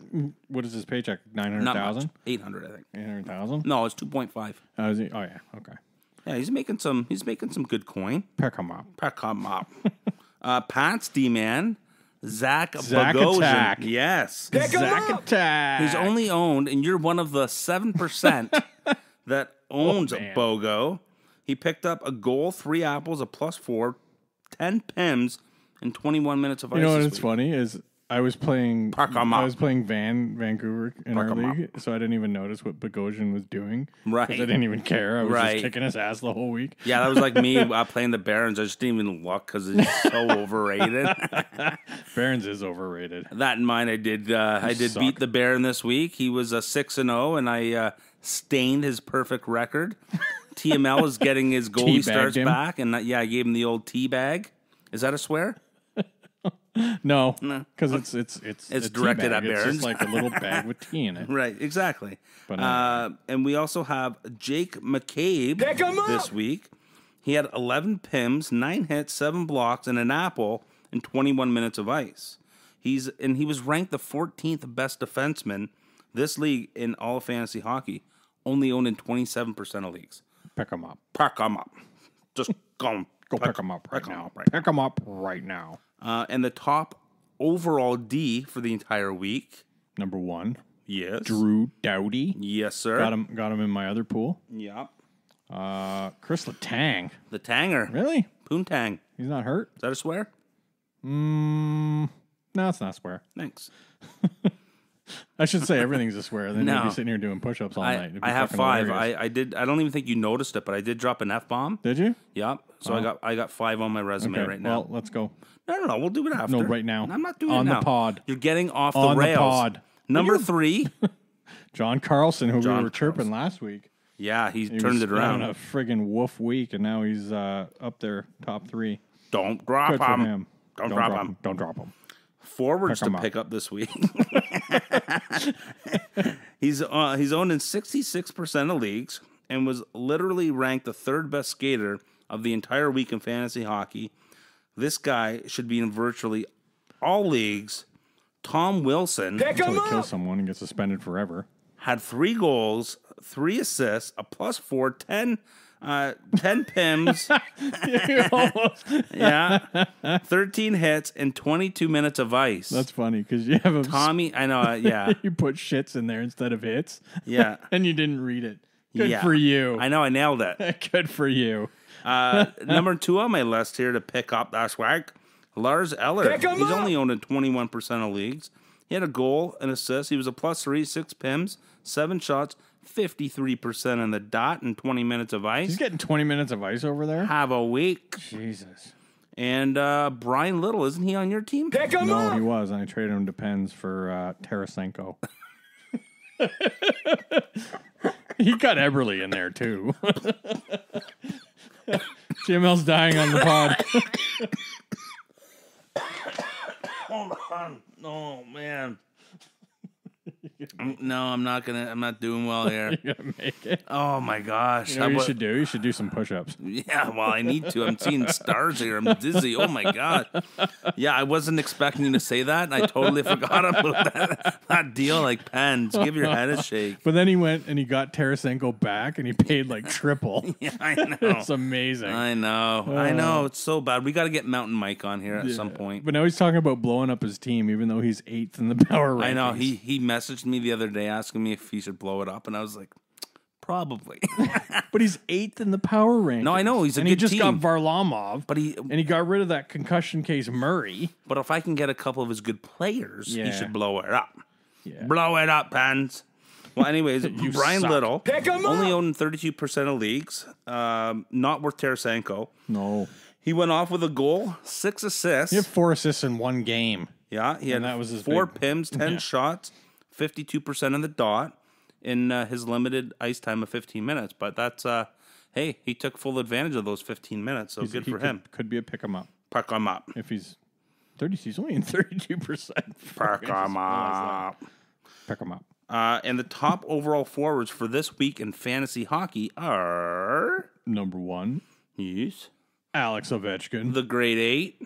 What is his paycheck? Not much. 900,000? 800, I think. 800,000? No, it's 2.5. Oh, is he? Oh, yeah. Okay. Yeah, he's making some good coin. Pick him up. Pick him up. Pat's D-man, Zach Zach Bogosian. Attack. Yes. Pick 'em Zach up. Attack. He's only owned, and you're one of the 7% that owns man. Bogo. He picked up a goal, 3 apples, a +4, 10 PIMs, and 21 minutes of ice. You know this what's week. funny is I was playing Pick 'em up. Vancouver in our 'em up. league, so I didn't even notice what Bogosian was doing. Right. 'Cause I didn't even care. I was Right. just kicking his ass the whole week. Yeah, that was like me playing the Barons. I just didn't even look because it's so overrated. Barons is overrated. That in mind, I did suck. beat the Baron this week. He was a 6-0, and I stained his perfect record. TML is getting his goalie starts him. back, and I gave him the old tea bag. Is that a swear? No, because it's directed at Barons. It's just like a little bag with tea in it. Right, exactly. But and we also have Jake McCabe this week. He had 11 PIMs, 9 hits, 7 blocks, and an apple in 21 minutes of ice. He was ranked the 14th best defenseman this league in all of fantasy hockey, only owned in 27% of leagues. Pick him up. Pick him up. Just go pick him up right now. Pick him up right now. And the top overall D for the entire week. Number 1. Yes. Drew Doughty. Yes, sir. Got him in my other pool. Yep. Chris Letang. The Tanger. Really? Poontang. He's not hurt? Is that a swear? No, it's not a swear. Thanks. I should say everything's a swear. Then you'd be sitting here doing push-ups all night. I have 5. I did. I don't even think you noticed it, but I did drop an F-bomb. Did you? Yep. So I got 5 on my resume right now. Well, let's go. No. We'll do it after. No, right now. I'm not doing it on now. the pod. You're getting off on the rails. The pod. Number 3. John Carlson, who we were chirping last week. Yeah, he turned it around. On a friggin' woof week, and now he's up there, top 3. Don't drop him. Don't drop him. Don't drop him. Forwards to pick up this week. He's owned in 66% of leagues and was literally ranked the 3rd best skater of the entire week in fantasy hockey. This guy should be in virtually all leagues. Tom Wilson until he kills someone and gets suspended forever. Had 3 goals, 3 assists, a +4, 10 PIMs. Yeah. 13 hits and 22 minutes of ice. That's funny because you have a Tommy. I know. Yeah. You put shits in there instead of hits. Yeah. And you didn't read it. Good for you. I know. I nailed it. Good for you. Number 2 on my list here to pick up that swag. Lars Eller. He's only owned in 21% of leagues. He had a goal, an assist. He was a +3, 6 PIMs, 7 shots, 53% on the dot, and 20 minutes of ice. He's getting 20 minutes of ice over there? Have a week. Jesus. And Brian Little, isn't he on your team? No, he was. I traded him to Pens for Tarasenko. He got Eberle in there, too. GML's dying on the pod. Hold on. Oh, man. No, I'm not doing well here. You're gonna make it. Oh my gosh! You know what you should do? You should do some push-ups. Yeah, well, I need to. I'm seeing stars here. I'm dizzy. Oh my god! Yeah, I wasn't expecting you to say that, and I totally forgot about that deal. Like Pens, give your head a shake. But then he went and he got Tarasenko back, and he paid like triple. Yeah, I know. It's amazing. I know. It's so bad. We got to get Mountain Mike on here at some point. But now he's talking about blowing up his team, even though he's 8th in the power rankings. I know. He messaged me the other day asking me if he should blow it up, and I was like, probably. But he's 8th in the power rankings. No, I know he's a and good he just team. got Varlamov, but he got rid of that concussion case Murray. But if I can get a couple of his good players, he should blow it up. Yeah. Blow it up, Pens. Well, anyways, Brian suck. Little only owned 32% of leagues. Not worth Tarasenko. No, he went off with a goal, 6 assists. He had 4 assists in one game. Yeah, he had that was his 4 PIMs, 10 shots, 52% on the dot in his limited ice time of 15 minutes. But that's, hey, he took full advantage of those 15 minutes, so good for him. Could be a pick him up. Pick him up. If he's 30, he's only in 32%. Pick him up. Pick him up. And the top overall forwards for this week in fantasy hockey are... Number 1. Yes. Alex Ovechkin. The grade 8.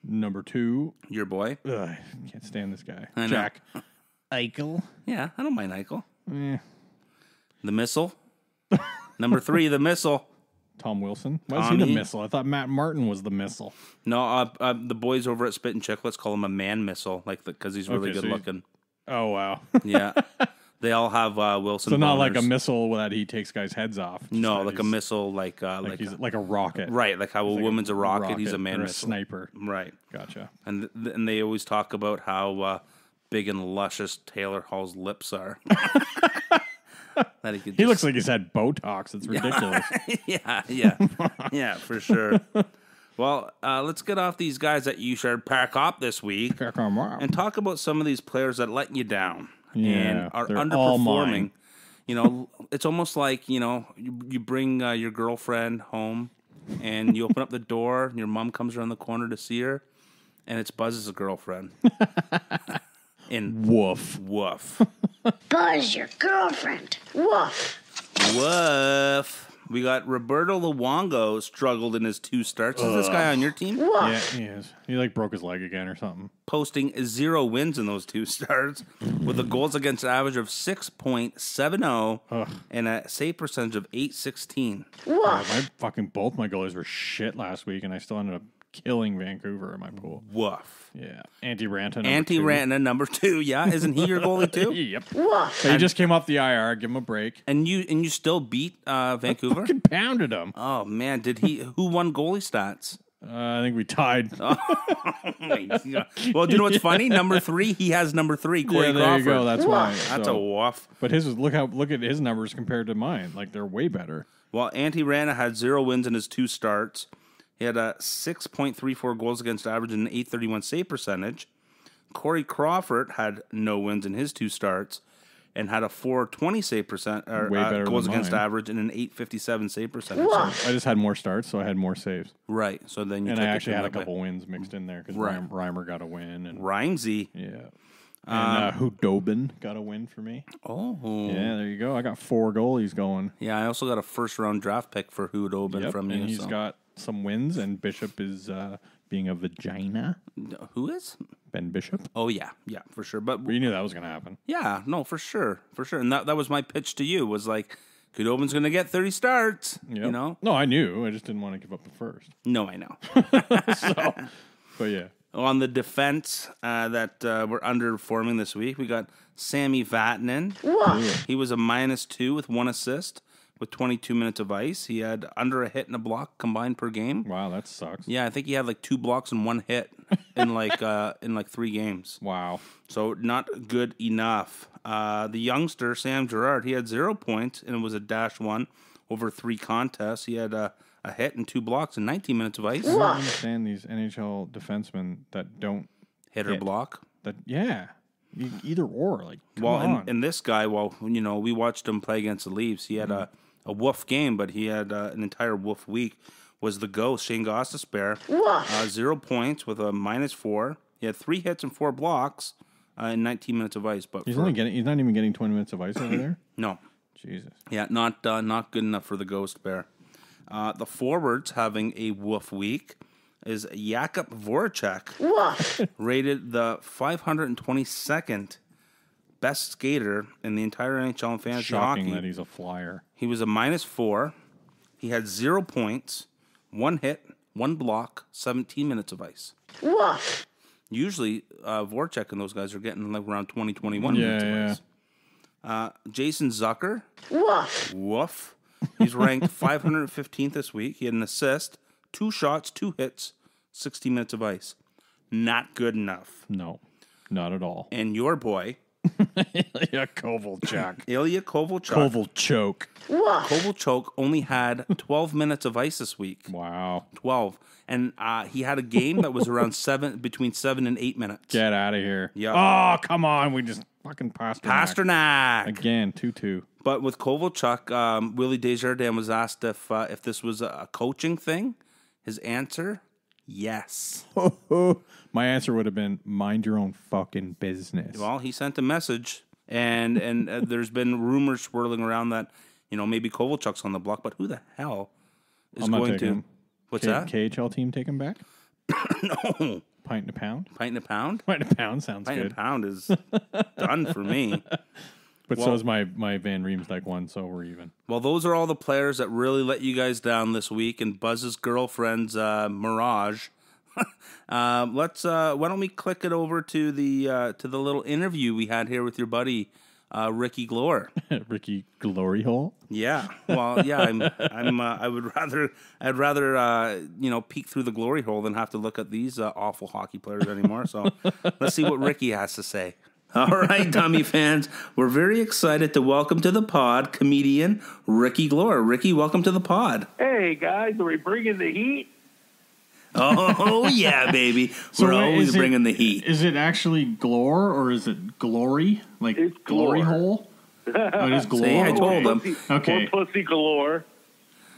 Number 2. Your boy. Ugh, can't stand this guy. I know. Jack Eichel. Yeah, I don't mind Eichel. Eh. The Missile. Number 3, the Missile. Tom Wilson. Why is he the Missile? I thought Matt Martin was the Missile. No, the boys over at Spit and Chicklets call him a man missile, because he's really good looking. Oh, wow. Yeah. They all have Wilson. So not like a missile that he takes guys' heads off. No, like a missile, like he's like a rocket. Right, like how a woman's a rocket, he's a man missile. A sniper. Right. Gotcha. And they always talk about how big and luscious Taylor Hall's lips are. That he looks like he's had Botox. It's ridiculous. Yeah, for sure. Well, let's get off these guys that you should pack up this week and talk about some of these players that let you down and are underperforming. It's almost like, you bring your girlfriend home and you open up the door and your mom comes around the corner to see her and it's Buzz's girlfriend. And woof. Woof. Buzz, your girlfriend. Woof. Woof. We got Roberto Luongo struggled in his 2 starts. Is this guy on your team? Woof. Yeah, he is. He broke his leg again or something. Posting 0 wins in those 2 starts with a goals against average of 6.70 and a save percentage of .816. Woof. My goalies were shit last week, and I still ended up killing Vancouver in my pool. Woof. Yeah. Antti Ranta, number 2. Yeah, isn't he your goalie too? Yep. Woof. But he just came off the IR. Give him a break. And you still beat Vancouver? Fucking pounded him. Oh man, who won goalie stats? I think we tied. Oh, well, do you know what's funny? Number 3, he has number 3, Corey there Crawford. you go. That's why. That's a woof. But look at his numbers compared to mine. Like, they're way better. Well, Antti Ranta had 0 wins in his 2 starts. He had a 6.34 goals against average and an .831 save percentage. Corey Crawford had no wins in his 2 starts and had a .420 save percent or way better goals than against mine. average and an .857 save percentage. Woof. I just had more starts, so I had more saves. Right. So then I actually had a couple wins mixed in there because Reimer got a win. And Rhymesy. Yeah. And Hudobin got a win for me. Oh. Yeah, there you go. I got 4 goalies going. Yeah, I also got a first-round draft pick for Hudobin from you. And he's got some wins, and Bishop is being a vagina. Who is? Ben Bishop. Oh, yeah, for sure. But you knew that was going to happen. Yeah, no, for sure. And that was my pitch to you, was like, Hudobin's going to get 30 starts, No, I knew. I just didn't want to give up the first. No, I know. But yeah. On the defense that we're underperforming this week, we got Sammy Vatanen. Woof. He was a -2 with 1 assist with 22 minutes of ice. He had under a hit and a block combined per game. Wow, that sucks. Yeah, I think he had like 2 blocks and 1 hit in like 3 games. Wow. So not good enough. The youngster, Sam Girard, he had 0 points and it was a -1 over 3 contests. He had a hit and 2 blocks and 19 minutes of ice. I don't understand these NHL defensemen that don't Hit or block. Either or. Like, come on. And this guy, we watched him play against the Leafs. He had a woof game, but he had an entire woof week. Was the ghost, Shane Gostisbehere. 0 points with a -4. He had 3 hits and 4 blocks in 19 minutes of ice. But he's not even getting 20 minutes of ice over there? No. Jesus. Yeah, not good enough for the Ghost Bear. The forwards having a woof week is Jakub Voracek, rated the 522nd best skater in the entire NHL in fantasy Shocking hockey. that he's a flyer. He was a -4. He had 0 points, 1 hit, 1 block, 17 minutes of ice. Woof. Usually, Voracek and those guys are getting like around 20, 21 minutes of ice. Jason Zucker. Woof. Woof. He's ranked 515th this week. He had an assist, 2 shots, 2 hits, 60 minutes of ice. Not good enough. No, not at all. And your boy, Ilya Kovalchuk. Kovalchuk. Kovalchuk only had 12 minutes of ice this week. Wow. 12. And he had a game that was around between 7 and 8 minutes. Get out of here. Yep. Oh, come on. We just fucking Pasternak. Again, 2-2. But with Kovalchuk, Willie Desjardins was asked if this was a coaching thing. His answer, yes. My answer would have been, mind your own fucking business. Well, he sent a message, and there's been rumors swirling around that, maybe Kovalchuk's on the block, but who the hell is going to? Him. What's that? KHL team take him back? No. Pint and a pound? Pint and a pound? Pint and a pound sounds Pint good. and a pound is done for me. But so is my Van Riemsdyk one, so we're even. Well, those are all the players that really let you guys down this week, and Buzz's girlfriend's mirage. Why don't we click it over to the little interview we had here with your buddy Ricky Glore. Ricky Glory Hole. Yeah. Well, yeah. I'd rather peek through the glory hole than have to look at these awful hockey players anymore. So let's see what Ricky has to say. All right, Dummy fans, we're very excited to welcome to the pod comedian Ricky Glore. Ricky, welcome to the pod. Hey, guys, are we bringing the heat? Oh, yeah, baby. We're always bringing the heat. Is it actually Glore or is it Glory? Like It's Glory Glore. Hole? Oh, it is Glore. See, I told him. Okay. Or Pussy Galore.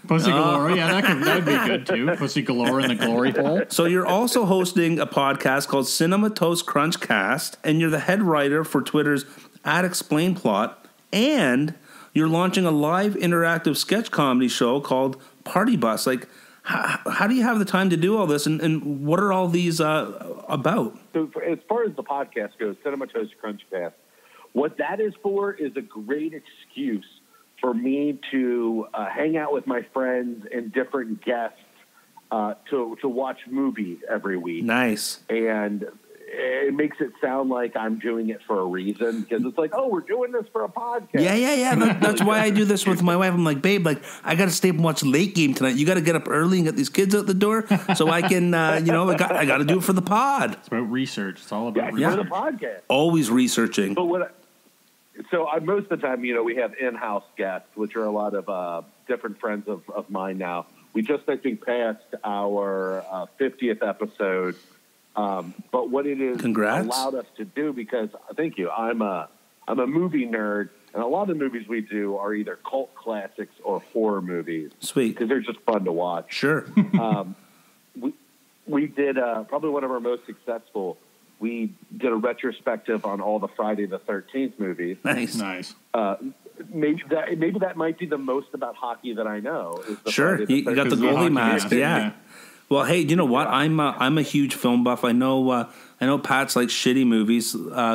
Pussy Galore. Yeah, that'd be good too. Pussy Galore in the glory hole. So you're also hosting a podcast called Cinema Toast Crunch Cast, and you're the head writer for Twitter's @ExplainPlot, and you're launching a live interactive sketch comedy show called Party Bus. Like, how do you have the time to do all this, and what are all these about? So as far as the podcast goes, Cinema Toast Crunch Cast, what that is for is a great excuse for me to hang out with my friends and different guests to watch movies every week. Nice. And it makes it sound like I'm doing it for a reason, because it's like, oh, we're doing this for a podcast. Yeah. That's why I do this with my wife. I'm like, babe, like, I got to stay up and watch the late game tonight. You got to get up early and get these kids out the door so I can, I got to do it for the pod. It's about research. It's all about for the podcast. Always researching. But most of the time, we have in-house guests, which are a lot of different friends of mine now. We just, I think, passed our 50th episode. But what it is allowed us to do, because thank you, I'm a movie nerd, and a lot of the movies we do are either cult classics or horror movies. Sweet, because they're just fun to watch. Sure. We did probably one of our most successful. We did a retrospective on all the Friday the 13th movies. Nice. Maybe that might be the most about hockey that I know. Is the sure, you got the goalie mask. Yeah. Well, hey, you know what? I'm a huge film buff. I know Pat's like shitty movies,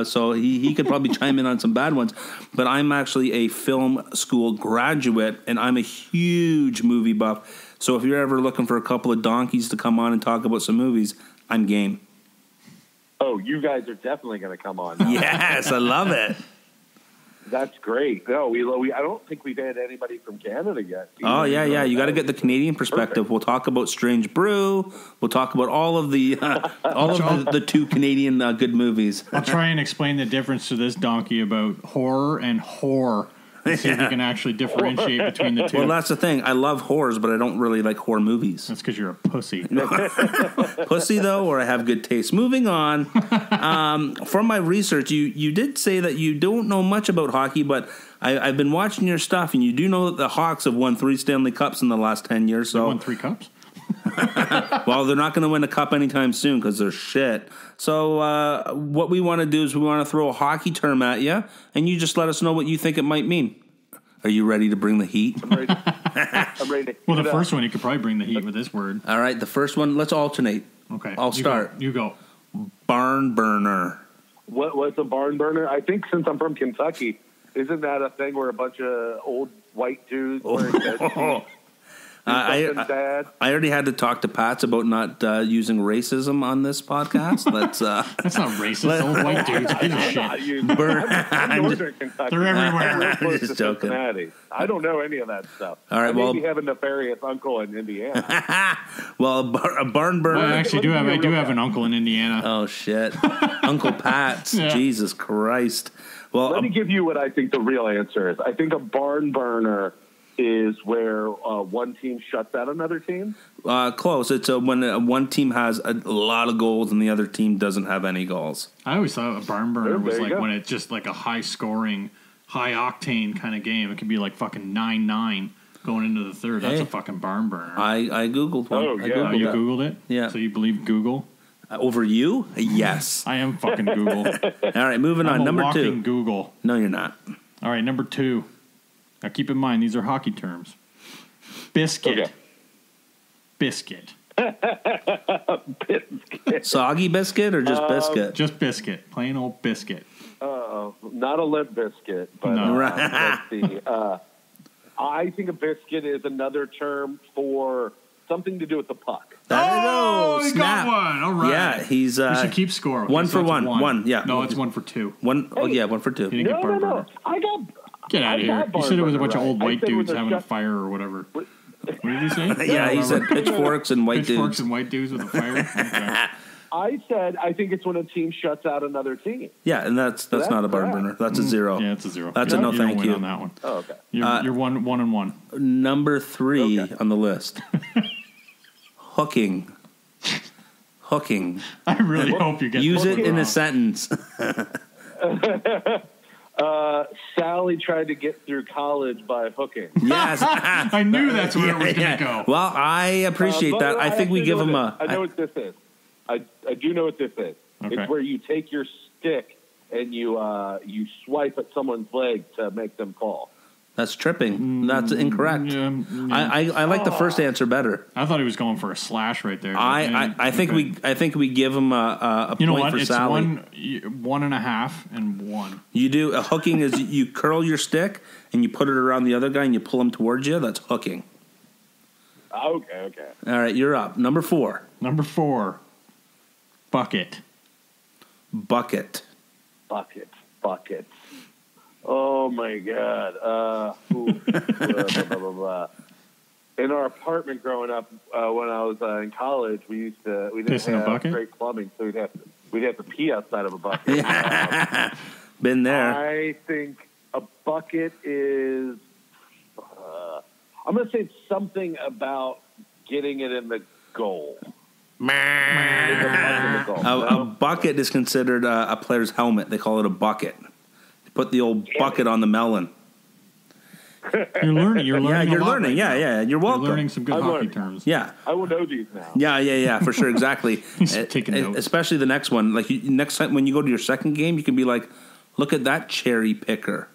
so he could probably chime in on some bad ones. But I'm actually a film school graduate, and I'm a huge movie buff. So if you're ever looking for a couple of donkeys to come on and talk about some movies, I'm game. Oh, you guys are definitely going to come on now. Yes, I love it. That's great. No, I don't think we've had anybody from Canada yet. Oh, yeah. You got to get the Canadian perspective. Perfect. We'll talk about Strange Brew. We'll talk about all of the the two Canadian good movies. I'll try and explain the difference to this donkey about horror and whore. And see if you can actually differentiate between the two. Well, that's the thing. I love horrors, but I don't really like horror movies. That's because you're a pussy. Pussy, though, or I have good taste. Moving on. From my research, you did say that you don't know much about hockey, but I've been watching your stuff, and you do know that the Hawks have won 3 Stanley Cups in the last 10 years. So they won 3 cups? Well, they're not going to win a cup anytime soon because they're shit. So what we want to do is we want to throw a hockey term at you, and you just let us know what you think it might mean. Are you ready to bring the heat? I'm ready. I'm ready. Well, the first one, you could probably bring the heat with this word. All right, the first one, let's alternate. Okay. I'll start. You go. Barn burner. What's a barn burner? I think since I'm from Kentucky, isn't that a thing where a bunch of old white dudes wearing I already had to talk to Pats about not using racism on this podcast. That's not racist. Old white dudes. They're everywhere. I'm just joking. I don't know any of that stuff. All right, I maybe have a nefarious uncle in Indiana. Well, a barn burner. Well, I actually do have an uncle in Indiana. Oh shit, Uncle Pat's. Yeah. Jesus Christ. Well, let me give you what I think the real answer is. I think a barn burner is where one team shuts out another team? Close. It's when one team has a lot of goals and the other team doesn't have any goals. I always thought a barn burner was like when it's just like a high-scoring, high-octane kind of game. It could be like fucking 9-9 going into the third. That's a fucking barn burner. I Googled one. Oh, yeah. You Googled it? Yeah. So you believe Google? Over you? Yes. I am fucking Google. All right, moving on. Number 2. Google. No, you're not. All right, number 2. Now, keep in mind, these are hockey terms. Biscuit. Okay. Biscuit. Biscuit. Soggy biscuit or just biscuit? Just biscuit. Plain old biscuit. Not a Limp Biscuit. But, no. Let's see. I think a biscuit is another term for something to do with the puck. He got one. All right. Yeah, he's... we should keep score. One for one. One, yeah. No, it's 1 for 2. One. Oh, yeah, 1 for 2. You didn't get barn burner. I got... Get out of here. You said it was a bunch of old white dudes having a fire or whatever. What did you say? Yeah, he said pitchforks and white dudes. Pitchforks and white dudes with a fire? Okay. I said I think it's when a team shuts out another team. Yeah, and that's not a barn burner. That's a 0. Yeah, it's a 0. That's a no thank you. On that one. Oh, okay. You're 1-1. Number 3 on the list. Hooking. I really hope you get Use it in wrong. a sentence. Sally tried to get through college by hooking. Yes. I knew that's where it was going to go. Well, I appreciate that. I think we give him a... I know what this is. I do know what this is. Okay. It's where you take your stick and you swipe at someone's leg to make them fall. That's tripping. That's incorrect. I like the first answer better. I thought he was going for a slash right there. I think we give him a you know point what? for It's Sally. 1.5 and 1. You do a hooking is you curl your stick and you put it around the other guy and you pull him towards you. That's hooking. Okay. All right, you're up. Number 4. Number 4. Bucket. Bucket. Oh my God! In our apartment growing up, when I was in college, we didn't Piss in a have bucket? great plumbing, so we'd have to pee outside of a bucket. Been there. I think a bucket is. I'm going to say something about getting it in the goal. A bucket is considered a player's helmet. They call it a bucket. You put the old bucket on the melon. You're learning. You're learning. Yeah, you're a lot learning. right now. Yeah. You're welcome. You're learning some good I'm hockey learning. terms. Yeah. I will know these now. Yeah, for sure, exactly. He's taking notes. Especially the next one. Like next time when you go to your second game, you can be like, "Look at that cherry picker."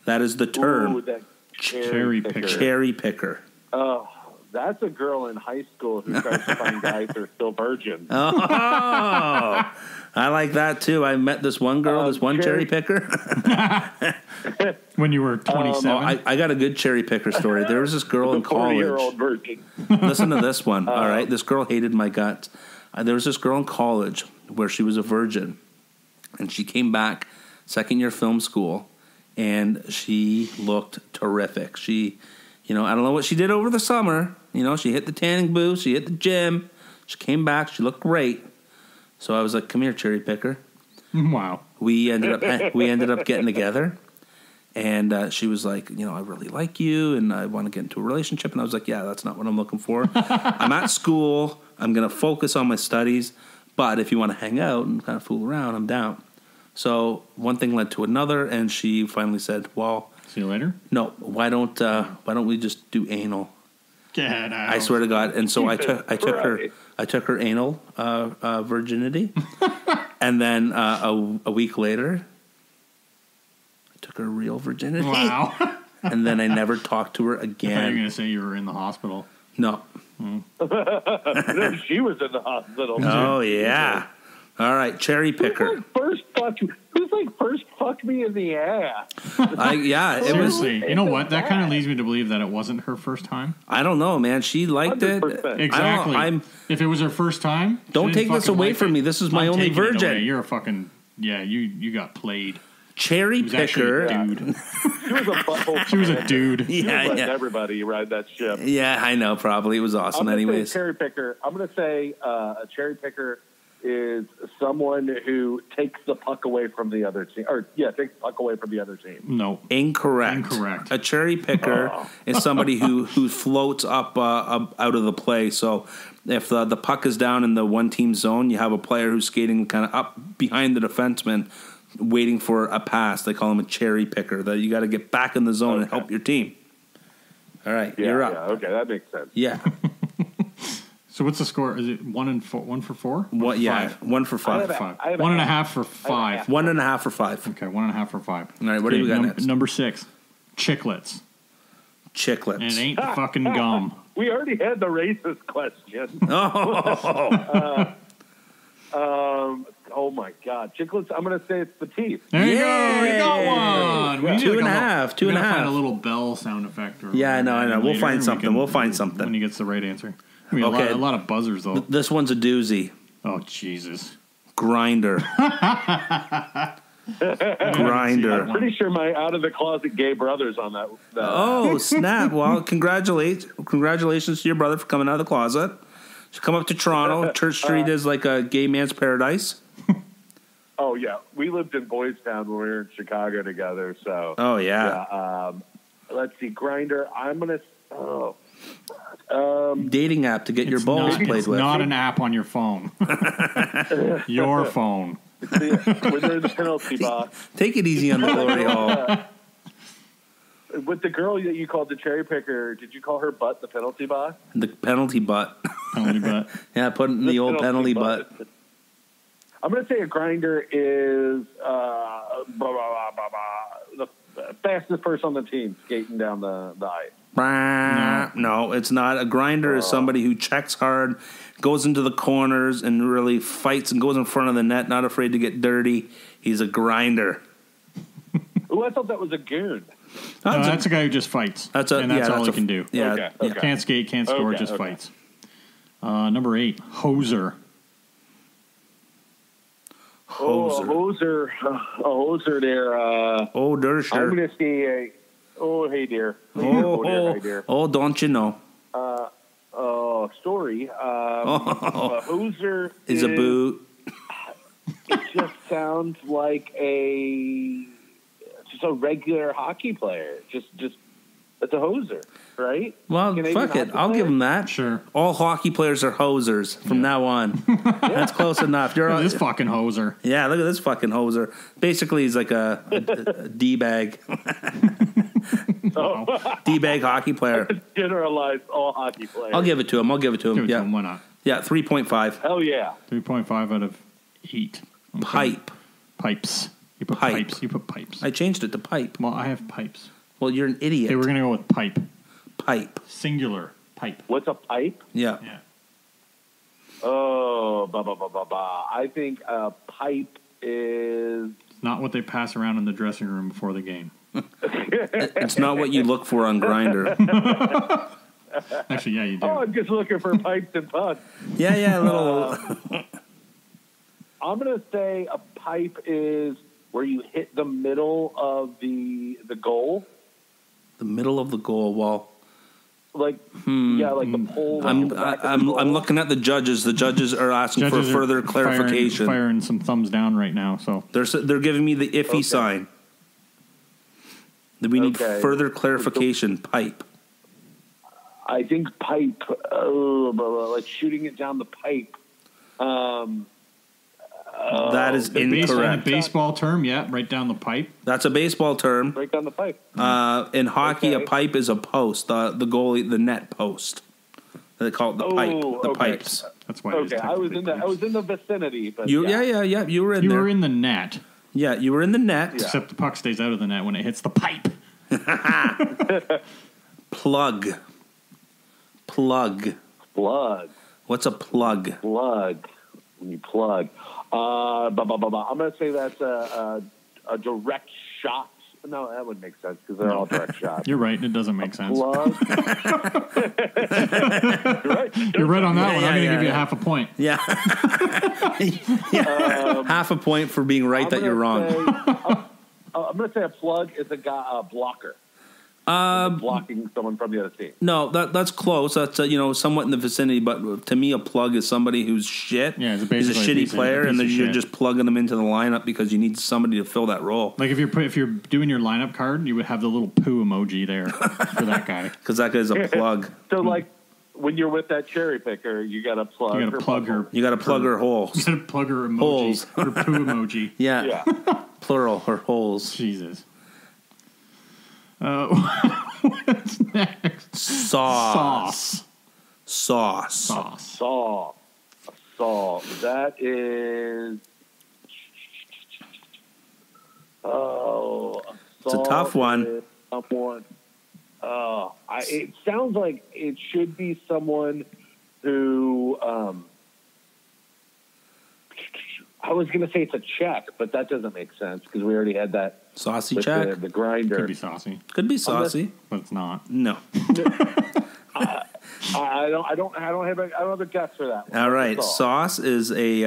That is the term. Ooh, that Cherry picker. Cherry picker. Oh, that's a girl in high school who tries to find guys who are still virgins. Oh, I like that too. I met this one girl, this one cherry picker. When you were 27? I got a good cherry picker story. There was this girl in college. 40-year-old virgin. Listen to this one. All right, this girl hated my guts. There was this girl in college where she was a virgin, and she came back second year film school, and she looked terrific. She, I don't know what she did over the summer. She hit the tanning booth, she hit the gym. She came back, she looked great. So I was like, "Come here, cherry picker." Wow. We ended up getting together, and she was like, "I really like you, and I want to get into a relationship." And I was like, "Yeah, that's not what I'm looking for. I'm at school. I'm going to focus on my studies. But if you want to hang out and kind of fool around, I'm down." So one thing led to another, and she finally said, "Well, see you later." No, why don't we just do anal? Get out. I swear to God. And so I took her anal virginity, and then a week later, I took her real virginity. Wow. And then I never talked to her I thought you were again. going to say you were in the hospital. No. No, she was in the hospital. Oh yeah. All right, cherry picker. Who's first fuck me in the ass? It was. Seriously. You know what? That kind of leads me to believe that it wasn't her first time. I don't know, man. She liked it. 100%. Exactly. If it was her first time, Don't take this away from me. This is my only virgin. You're a fucking you got played. Cherry picker. Dude. She was a butthole. She was a dude. She was letting Yeah. everybody ride that ship. Yeah, I know. Probably it was awesome. I'm gonna Anyways, say cherry picker. I'm going to say a cherry picker is someone who takes the puck away from the other team. Takes the puck away from the other team. No. Incorrect. A cherry picker is somebody who floats up out of the play. So if the puck is down in the one team zone, you have a player who's skating kind of up behind the defenseman, waiting for a pass. They call him a cherry picker. That you got to get back in the zone and help your team. All right, you're up. Yeah, okay, that makes sense. Yeah. So what's the score? Is it 1 for 4? What? Yeah, 1 for 5. 1.5 for 5. 1.5 for 5. Okay, 1.5 for 5. All right, what do we got next? Number 6, chiclets. Chiclets. And it ain't fucking gum. We already had the racist question. Oh my God, chiclets! I'm going to say it's the teeth. There you go. We got one. We need 2.5. 2.5. Find a little bell sound effect. Yeah, I know. We'll find something. We'll find something when he gets the right answer. I mean, Okay. a lot of buzzers though. This one's a doozy. Oh Jesus! Grinder. Grinder. I'm pretty sure my out of the closet gay brother's on that. Oh snap! Well, congratulations to your brother for coming out of the closet. Should come up to Toronto. Church Street is like a gay man's paradise. Oh yeah, we lived in Boys Town when we were in Chicago together. So. Oh yeah. Let's see, Grinder. I'm gonna. Dating app to get your balls played with. It's not an app on your phone. Your phone. When they're in the penalty box. Take it easy on the glory hole. With the girl that you called the cherry picker, did you call her butt the penalty box? The penalty butt. Penalty butt. Yeah, put it in the old penalty butt. I'm going to say a grinder is the fastest person on the team skating down the ice. No, it's not. A grinder is somebody who checks hard, goes into the corners, and really fights and goes in front of the net, not afraid to get dirty. He's a grinder. Oh, I thought that was a goon. No, that's a guy who just fights. That's all he can do. Yeah, okay. Can't skate, can't score, just fights. Number 8, hoser. Oh, a hoser there. Dersher. I'm going to say hey dear. Oh, don't you know? Story. A hoser is a boot. It just sounds like just a regular hockey player. Just it's a hoser, right? Well, fuck it. I'll give him that. Sure. All hockey players are hosers from now on. That's close enough. Look at this fucking hoser. Yeah, look at this fucking hoser. Basically, he's like a D-bag. D-bag hockey player. Generalize all hockey players. I'll give it to him. Give it to him. Why not? Yeah, 3.5. Hell yeah. 3.5 out of 8. Okay. Pipe. Pipes. You put pipes. You put pipes. I changed it to pipe. Well, I have pipes. Well, you're an idiot. Okay, we're going to go with pipe. Pipe. Singular. Pipe. What's a pipe? Yeah. Oh, I think a pipe is... Not what they pass around in the dressing room before the game. It's not what you look for on Grindr. Actually, yeah, you do. Oh, I'm just looking for pipes and pucks. Yeah, a little... I'm going to say a pipe is where you hit the middle of the goal. The middle of the goal wall. Like the pole. I'm looking at the judges. The judges are asking for further clarification. Firing some thumbs down right now. So they're giving me the iffy sign. We need further clarification. Pipe. I think pipe. Like shooting it down the pipe. That is incorrect. Baseball term, yeah, right down the pipe. That's a baseball term. Right down the pipe. In hockey, a pipe is a post. The goalie, the net post. They call it the pipe. The pipes. That's why. Okay, I was in the vicinity. But You were in there. You were in the net. Yeah, you were in the net. Yeah. Except the puck stays out of the net when it hits the pipe. Plug. What's a plug? Plug. When you plug. I'm going to say that's a direct shot. No, that wouldn't make sense because they're all direct shots. You're right. It doesn't make sense. Plug. You're right on that one. I'm going to give you half a point. Yeah. Half a point for being right that you're wrong. I'm going to say a plug is a blocker. Blocking someone from the other team. No, that's close. That's somewhat in the vicinity. But to me, a plug is somebody who's shit. Yeah, he's a shitty player, and then you're just plugging them into the lineup because you need somebody to fill that role. Like if you're doing your lineup card, you would have the little poo emoji there for that guy because that guy's a plug. So like when you're with that cherry picker, you got to plug. You got to plug her. You got to plug her holes. You got to plug her emoji. Holes. Her poo emoji. Yeah. Plural. Her holes. Jesus. What's next? Sauce. That is. It's a tough one. Someone. It sounds like it should be someone who. I was going to say it's a check, but that doesn't make sense because we already had that. Saucy check. The grinder. Could be saucy. But it's not. No. I don't have a guess for that one. All right. Sauce is they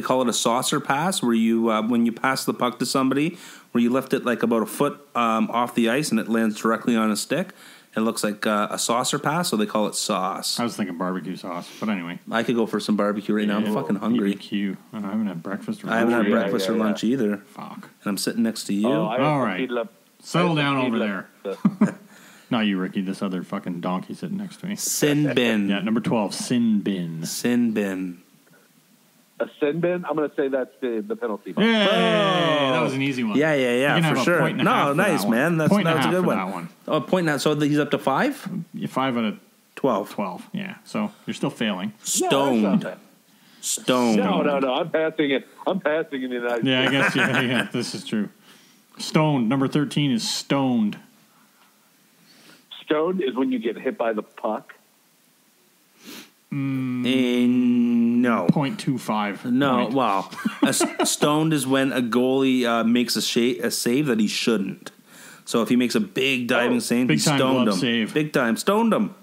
call it a saucer pass where you when you pass the puck to somebody where you lift it like about a foot off the ice and it lands directly on a stick. It looks like a saucer pass, so they call it sauce. I was thinking barbecue sauce, but anyway. I could go for some barbecue right now. I'm fucking hungry. BBQ. I haven't had breakfast or lunch. I haven't had breakfast or lunch either. Fuck. And I'm sitting next to you. All right. Settle down over there. Not you, Ricky. This other fucking donkey sitting next to me. Sin bin. Yeah, number 12, sin bin. Sin bin. a sin bin. I'm going to say that's the penalty box. Yeah, that was an easy one. Yeah, for sure. No, nice, man. That was a good one. Oh, a point and a half. So he's up to 5? 5 out of 12. 12, yeah. So you're still failing. Stoned. No. I'm passing it. I'm passing in the United States. Yeah, I guess, yeah, this is true. Stoned. Number 13 is stoned. Stoned is when you get hit by the puck. No. 0.25. No, well, stoned is when a goalie makes a save that he shouldn't. So if he makes a big diving save, he stoned him. Save. Big time. Stoned him.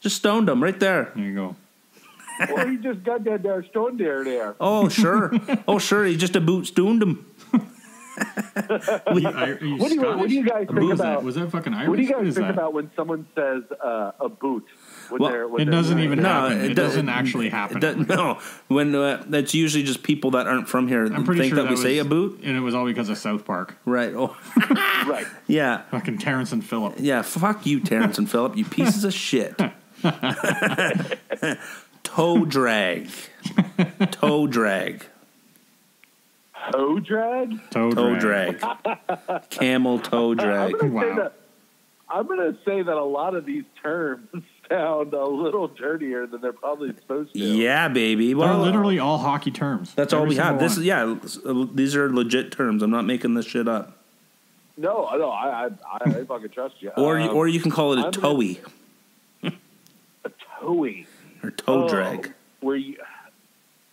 Just stoned him right there. There you go. Well, he just got that stoned there. Oh, sure. He just stoned him. What do you guys think about? Was that fucking Irish? What do you guys think about when someone says a boot? It doesn't even happen. It doesn't actually happen. No, when that's usually just people that aren't from here I'm pretty think sure that we say a boot. And it was all because of South Park. Right. Oh. Right. Yeah. Fucking Terrence and Phillip. Yeah, fuck you, Terrence and Phillip, you pieces of shit. Toe drag. Toe drag. Toe drag? Toe drag. Camel toe drag. I'm going to say that a lot of these terms sound a little dirtier than they're probably supposed to. Yeah, baby. Well, they're literally all hockey terms. That's all we have. These are legit terms. I'm not making this shit up. No, I fucking trust you. Or you can call it a toey. A toey. Or toe drag. Where you...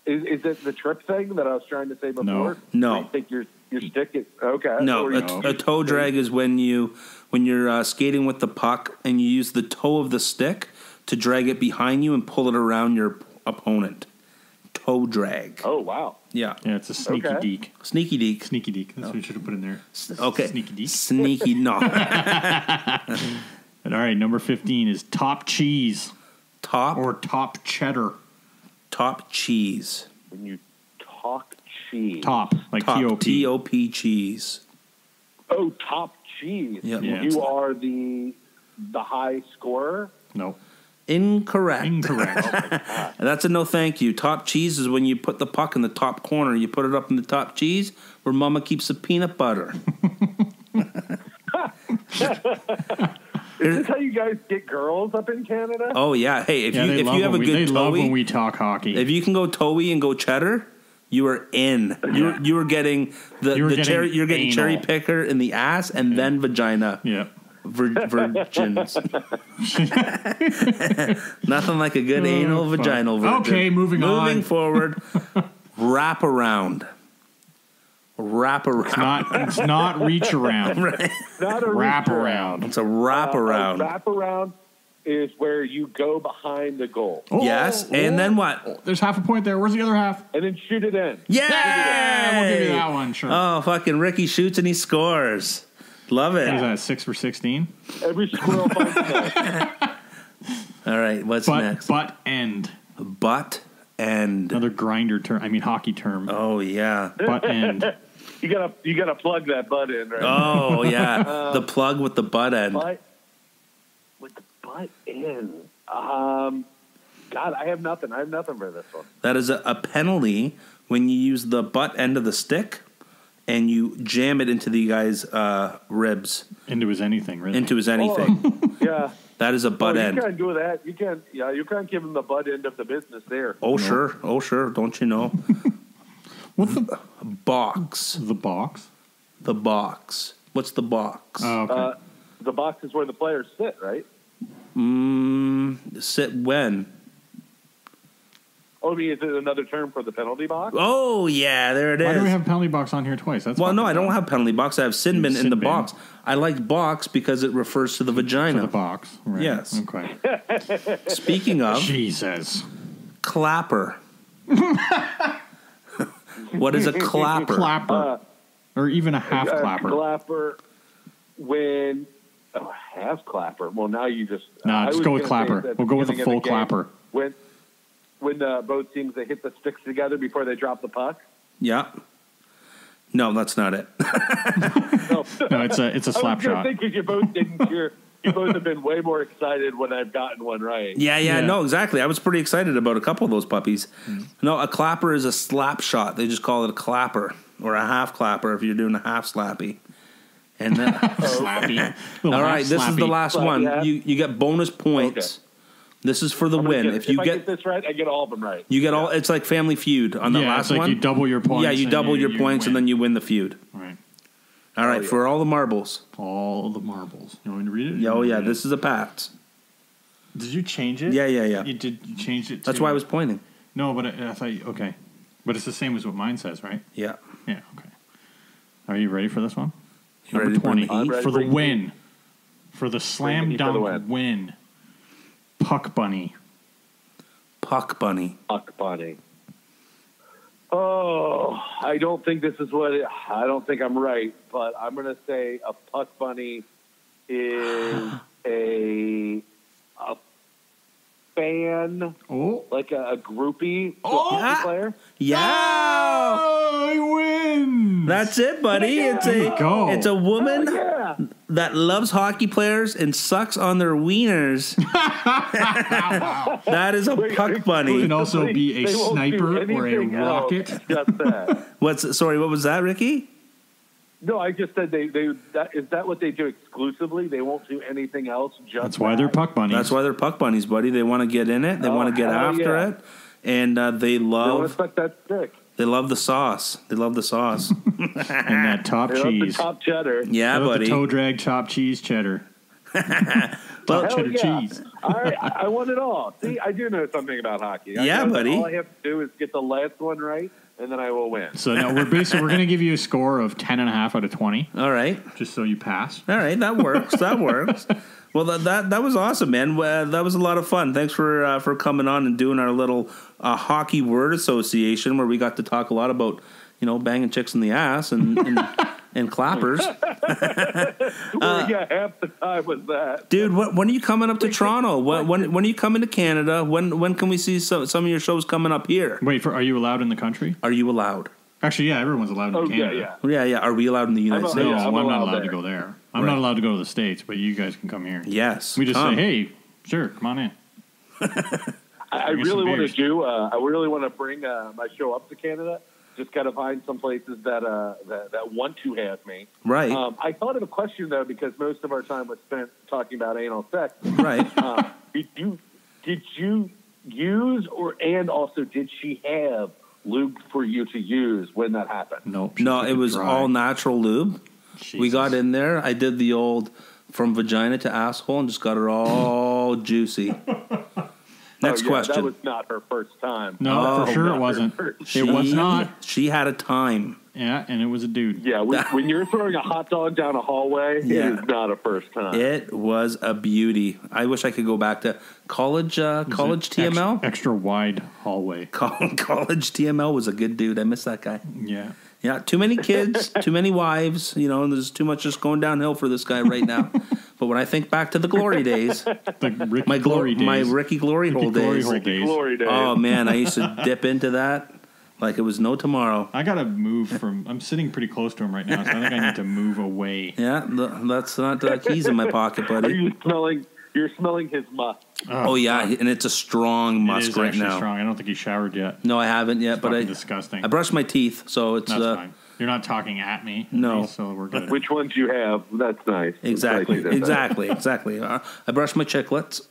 Is it the trip thing that I was trying to say before? No. You think your stick is okay? No, a toe drag is when you're skating with the puck and you use the toe of the stick to drag it behind you and pull it around your opponent. Toe drag. Oh wow. Yeah. Yeah, it's a sneaky deek. Sneaky deek. Sneaky deek. That's what you should have put in there. Okay. Sneaky deek. Sneaky no. And all right, number 15 is top cheese. Top or top cheddar. Top cheese. When you talk cheese. Top, like Top, T-O-P. T-O-P cheese. Oh, top cheese. Yep. Yeah. You are the high scorer? No. Incorrect. That's a no thank you. Top cheese is when you put the puck in the top corner. You put it up in the top cheese where mama keeps the peanut butter. Is this how you guys get girls up in Canada? Oh yeah. Hey, if you have a good they love toey, when we talk hockey. if you can go toey and go cheddar, you are in. You are getting cherry. You're getting anal. cherry picker in the ass and then vagina. Yeah. Virgins. Nothing like a good anal vaginal virgin. Okay, moving on. Moving forward. Wrap around. It's not reach around. Right. Not a Wrap around. It's a wrap around. Wrap around is where you go behind the goal. Yes, and then what? There's half a point there. Where's the other half? And then shoot it in. Yeah, We'll give you that one, sure. Oh, fucking Ricky shoots and he scores. Love it. What is that, 6 for 16? Every squirrel finds a goal. All right, what's next? Butt end. Butt end. Another grinder term. I mean, hockey term. Oh, yeah. Butt end. You gotta plug that butt in, right? Oh, yeah. The plug with the butt end. With the butt in. God, I have nothing. I have nothing for this one. That is a penalty when you use the butt end of the stick and you jam it into the guy's ribs. Into his anything, really. Into his anything. Oh, yeah. That is a butt end. You can't do that. You can't give him the butt end of the business there. Oh, sure. Oh, sure. Don't you know? What's the box? The box? The box. What's the box? Oh, okay. The box is where the players sit, right? Sit when? Oh, I mean, is it another term for the penalty box? Oh, yeah, there it is. Why do we have penalty box on here twice? That's no, I don't have penalty box. I have sin bin in the box. I like box because it refers to the vagina. To the box. Right. Yes. Okay. Speaking of... Jesus. Clapper. What is a clapper? Clapper. Or even a half clapper. Clapper when... Oh, half clapper. Well, now you just... Nah, just go with clapper. We'll go with a full clapper. When both teams, they hit the sticks together before they drop the puck? Yeah. No, that's not it. No, it's a slap shot. I think because you both didn't You both have been way more excited when I've gotten one right. Yeah, no, exactly. I was pretty excited about a couple of those puppies. No, a clapper is a slap shot. They just call it a clapper or a half clapper if you're doing a half slappy. And then, Slappy. all right, this is the last one. Yeah. You get bonus points. Okay. This is for the win. If I get this right, I get all of them right. You get all. It's like Family Feud on the last it's like one. You double your points. Yeah, you double your points and then you win the feud. Right. All right, for all the marbles. All the marbles. You want me to read it? Oh yeah, this is a Pats. Did you change it? Yeah. You changed it. That's why I was pointing. No, but I thought okay, but it's the same as what mine says, right? Yeah. Yeah. Okay. Are you ready for this one? You Number ready 20 for the win, for the slam dunk win. Puck bunny. Puck bunny. Puck bunny. Oh, I don't think this is I don't think I'm right, but I'm going to say a puck bunny is a fan, like a groupie to a hockey player. Yeah. I win. That's it, buddy. It's a woman that loves hockey players and sucks on their wieners. That is a puck bunny. It can also be a sniper or a rocket. Just that. Sorry, what was that, Ricky? No, I just said is that what they do exclusively? They won't do anything else. That's why they're puck bunnies. That's why they're puck bunnies, buddy. They want to get in it. They want to get after it, and they love. Don't expect that stick. They love the sauce. They love the sauce and that top cheese. The top cheddar. Yeah, buddy. The toe drag top cheese cheddar. Top cheddar cheese. All right, I want it all. See, I do know something about hockey. Buddy. All I have to do is get the last one right, and then I will win. So now we're going to give you a score of 10.5 out of 20. All right, just so you pass. All right, that works. That works. Well, that was awesome, man. That was a lot of fun. Thanks for coming on and doing our little hockey word association where we got to talk a lot about banging chicks in the ass and clappers. Half the time was that. Dude, when are you coming up to Toronto? When are you coming to Canada? When can we see some of your shows coming up here? Wait, are you allowed in the country? Are you allowed? Actually, yeah, everyone's allowed in Canada. Yeah. Are we allowed in the United States? No, I'm not allowed to go there. I'm not allowed to go to the States, but you guys can come here. Yes. We just say, hey, sure, come on in. I really want to I really want to bring my show up to Canada. Just got to find some places that want to have me. Right. I thought of a question though, because most of our time was spent talking about anal sex. Right. Did you use and also did she have lube for you to use when that happened? Nope. No, it was all natural lube. Jesus. We got in there. I did the old from vagina to asshole and just got her all juicy. Next question. That was not her first time. No, for sure it wasn't. It was not. She had a time. Yeah, and it was a dude. Yeah, when you're throwing a hot dog down a hallway, it is not a first time. It was a beauty. I wish I could go back to college TML. Extra wide hallway. College TML was a good dude. I miss that guy. Yeah. Yeah, too many kids, too many wives. There's too much just going downhill for this guy right now. But when I think back to the glory days, my Ricky Glory hole days. Oh man, I used to dip into that like it was no tomorrow. I gotta move I'm sitting pretty close to him right now, so I think I need to move away. Yeah, that's not keys in my pocket, buddy. You're smelling his musk. Oh yeah, and it's a strong musk right now. Strong. I don't think he showered yet. No, I haven't yet, but disgusting. I brushed my teeth, so it's that's fine. You're not talking at me. No, so we're good. Which ones you have? That's nice. Exactly. I brushed my chiclets.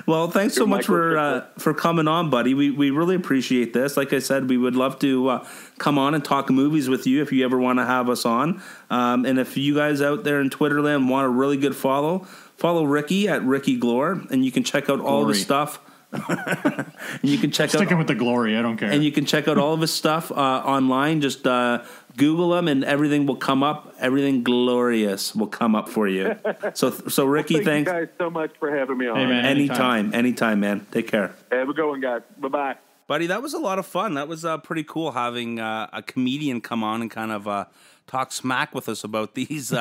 Well, thanks so much for coming on, buddy. We really appreciate this. Like I said, we would love to come on and talk movies with you if you ever want to have us on. And if you guys out there in Twitterland want a really good follow Ricky at Ricky Glore, and you can check out all of his stuff. And you can check Sticking with the glory, I don't care. And you can check out all of his stuff online. Just Google him, and everything will come up. Everything glorious will come up for you. So Ricky, thank you guys so much for having me on. Hey, man, anytime, man. Take care. Have a good one, guys. Bye-bye. Buddy, that was a lot of fun. That was pretty cool having a comedian come on and kind of talk smack with us about these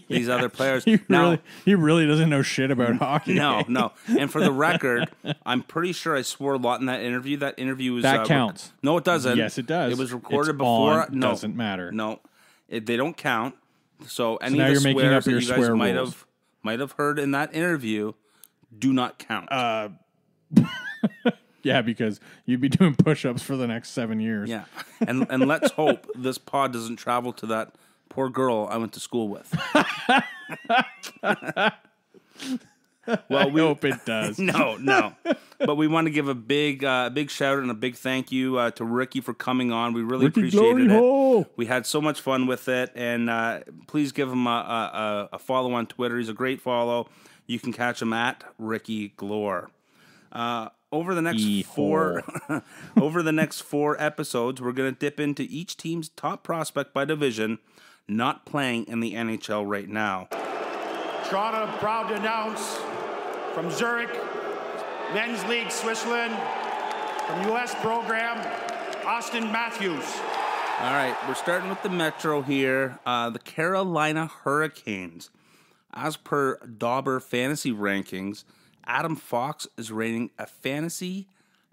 these other players. He really doesn't know shit about hockey. No. And for the record, I'm pretty sure I swore a lot in that interview. That interview was that counts. No, it doesn't. Yes, it does. It was recorded before. No, doesn't matter. No, they don't count. So any now of the you're making swears up your that you guys swear might rules. have might have heard in that interview do not count. Yeah, because you'd be doing push-ups for the next 7 years. Yeah. And let's hope this pod doesn't travel to that poor girl I went to school with. Well, we hope it does. No. But we want to give a big shout out and a big thank you to Ricky for coming on. We really appreciated it. We had so much fun with it, and please give him a follow on Twitter. He's a great follow. You can catch him at Ricky Glore. Over the next 4 episodes, we're going to dip into each team's top prospect by division, not playing in the NHL right now. Toronto proud to announce from Zurich, Men's League Switzerland, from U.S. program, Austin Matthews. All right, we're starting with the Metro here. The Carolina Hurricanes. As per Dauber fantasy rankings, Adam Fox is rating a fantasy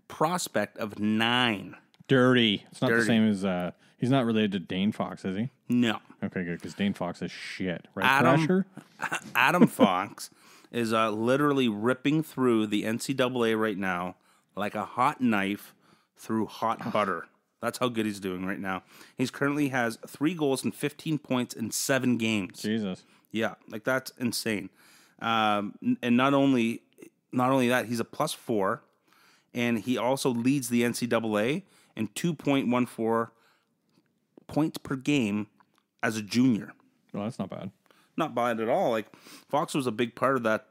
prospect of 9. Dirty. It's not the same as... he's not related to Dane Fox, is he? No. Okay, good, because Dane Fox is shit. Right, Thrasher? Adam Fox is literally ripping through the NCAA right now like a hot knife through hot butter. That's how good he's doing right now. He's currently has 3 goals and 15 points in 7 games. Jesus. Yeah, like that's insane. And not only that, he's a +4, and he also leads the NCAA in 2.14 points per game as a junior. Well, that's not bad. Not bad at all. Like, Fox was a big part of that.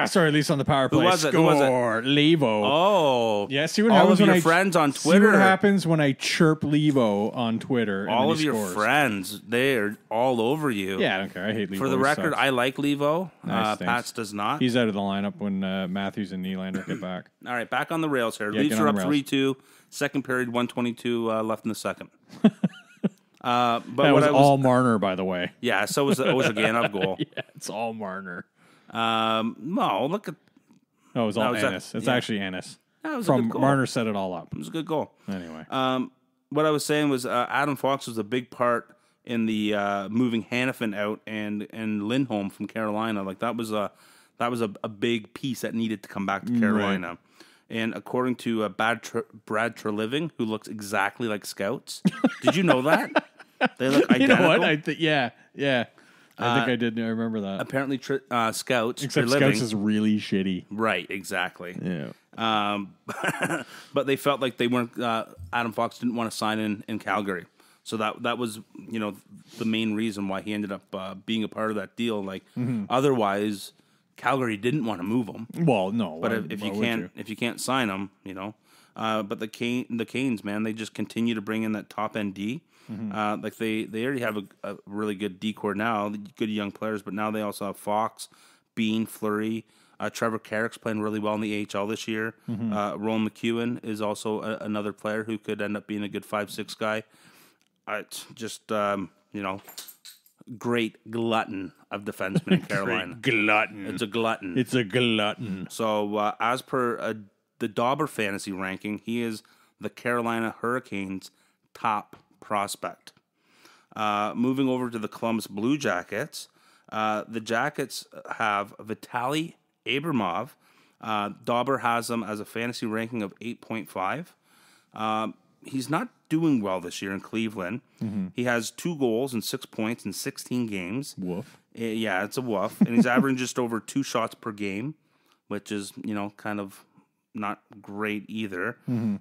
Sorry, at least on the power play. Who was it? Levo. Oh. Yeah, see what all happens of when your friends on Twitter. See what happens when I chirp Levo on Twitter. And all of your friends, they're all over you. Yeah, I don't care. I hate Levo. For the record, I like Levo. Pats does not. He's out of the lineup when Matthews and Nylander get back. All right, back on the rails here. Leafs are up 3-2. Second period, 122 left in the second. But that was all Marner, by the way. Yeah, so was the Ozhiganov goal. Yeah, it's all Marner. No, look at. No, it was all Ennis. It's actually Ennis. That was from a good goal. Marner set it all up. It was a good goal. Anyway, what I was saying was Adam Fox was a big part in the moving Hannafin out and Lindholm from Carolina. Like that was a big piece that needed to come back to Carolina. Right. And according to Brad Treliving, who looks exactly like Scouts, did you know that? They look identical. You know what? Yeah. I think I did. I remember that. Apparently, Scouts. Except Scouts is really shitty. Right, exactly. Yeah. But they felt like they weren't. Adam Fox didn't want to sign in Calgary, so that was the main reason why he ended up being a part of that deal. Like otherwise, Calgary didn't want to move him. Well, no. But if you can't sign him, But the Canes, man, they just continue to bring in that top end D. Like they already have a really good D-core now, good young players, but now they also have Fox, Bean, Fleury. Trevor Carrick's playing really well in the AHL this year. Rowan McEwen is also another player who could end up being a good 5-6 guy. It's just, great glutton of defensemen in Carolina. Glutton. It's a glutton. It's a glutton. So as per the Dauber fantasy ranking, he is the Carolina Hurricanes' top prospect. Moving over to the Columbus Blue Jackets, the Jackets have Vitaly Abramov. Dauber has him as a fantasy ranking of 8.5. He's not doing well this year in Cleveland. He has 2 goals and 6 points in 16 games. Woof. Yeah, it's a woof. And he's averaging just over 2 shots per game, which is, kind of not great either.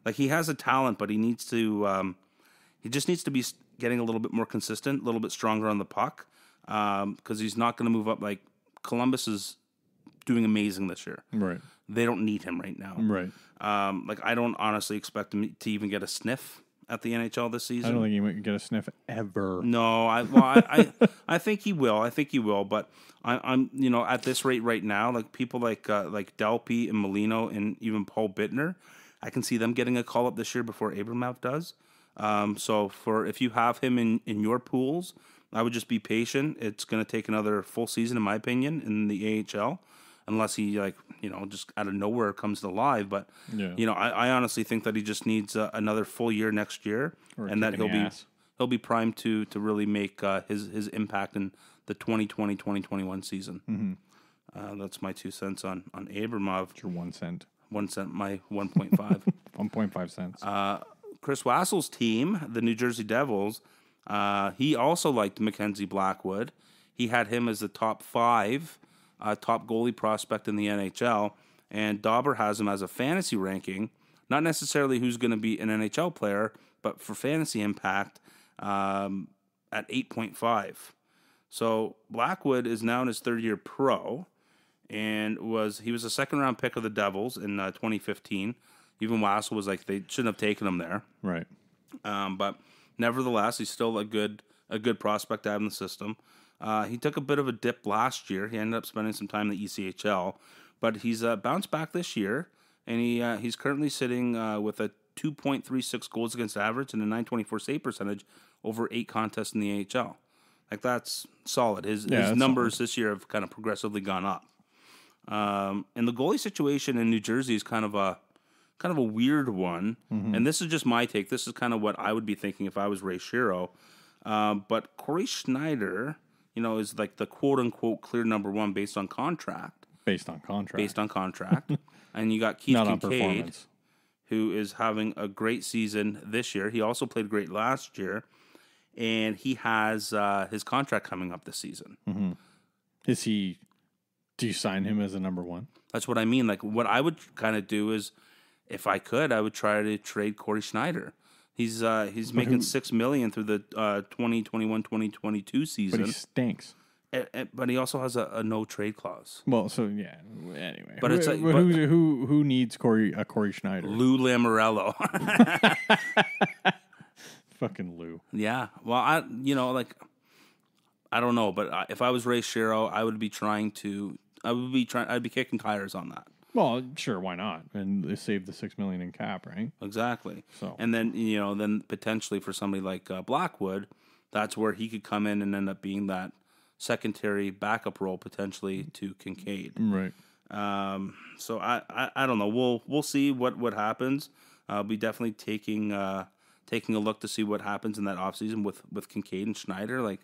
Like, he has a talent, but he needs to... he just needs to be getting a little bit more consistent, a little bit stronger on the puck, because he's not going to move up. Like, Columbus is doing amazing this year. Right. They don't need him right now. Right. Like, I don't honestly expect him to even get a sniff at the NHL this season. I don't think he might get a sniff ever. No, I think he will. I think he will. But I'm at this rate right now, like people like Delpy and Molino and even Paul Bittner, I can see them getting a call up this year before Abramov does. So if you have him in your pools, I would just be patient. It's going to take another full season, in my opinion, in the AHL, unless he just out of nowhere comes to live. But I honestly think that he just needs another full year next year, and that he'll be primed to really make his impact in the 2020-2021 season. Mm-hmm. That's my 2 cents on Abramov. It's your 1 cent. 1 cent, my 1.5. 1.5 cents. Chris Wassel's team, the New Jersey Devils, he also liked Mackenzie Blackwood. He had him as the top 5 top goalie prospect in the NHL, and Dauber has him as a fantasy ranking, not necessarily who's going to be an NHL player, but for fantasy impact at 8.5. So Blackwood is now in his third year pro, and he was a second-round pick of the Devils in 2015. Even Wassel was like, they shouldn't have taken him there. Right. But nevertheless, he's still a good prospect to have in the system. He took a bit of a dip last year. He ended up spending some time in the ECHL, but he's bounced back this year, and he's currently sitting with a 2.36 goals against average and a 924 save percentage over 8 contests in the AHL. Like, that's solid. His numbers this year have kind of progressively gone up. And the goalie situation in New Jersey is kind of a weird one. Mm-hmm. And this is just my take. This is kind of what I would be thinking if I was Ray Shero. But Corey Schneider, is like the quote-unquote clear number 1 based on contract. Based on contract. And you got Keith Kincaid, who is having a great season this year. He also played great last year. And he has his contract coming up this season. Mm-hmm. Do you sign him as a number 1? That's what I mean. Like, what I would kind of do is, if I could, I would try to trade Corey Schneider. He's making $6 million through the 2021-2022 season. But he stinks. But he also has a no trade clause. Well, so yeah. Anyway, but it's like, who needs Corey Schneider? Lou Lamoriello. Fucking Lou. Yeah. Well, I don't know, but if I was Ray Shero, I'd be kicking tires on that. Well, sure, why not? And they save the $6 million in cap, right? Exactly. So, and then then potentially for somebody like Blackwood, that's where he could come in and end up being that secondary backup role potentially to Kincaid. Right. So I don't know. We'll see what happens. I'll be definitely taking a look to see what happens in that offseason with Kincaid and Schneider. Like,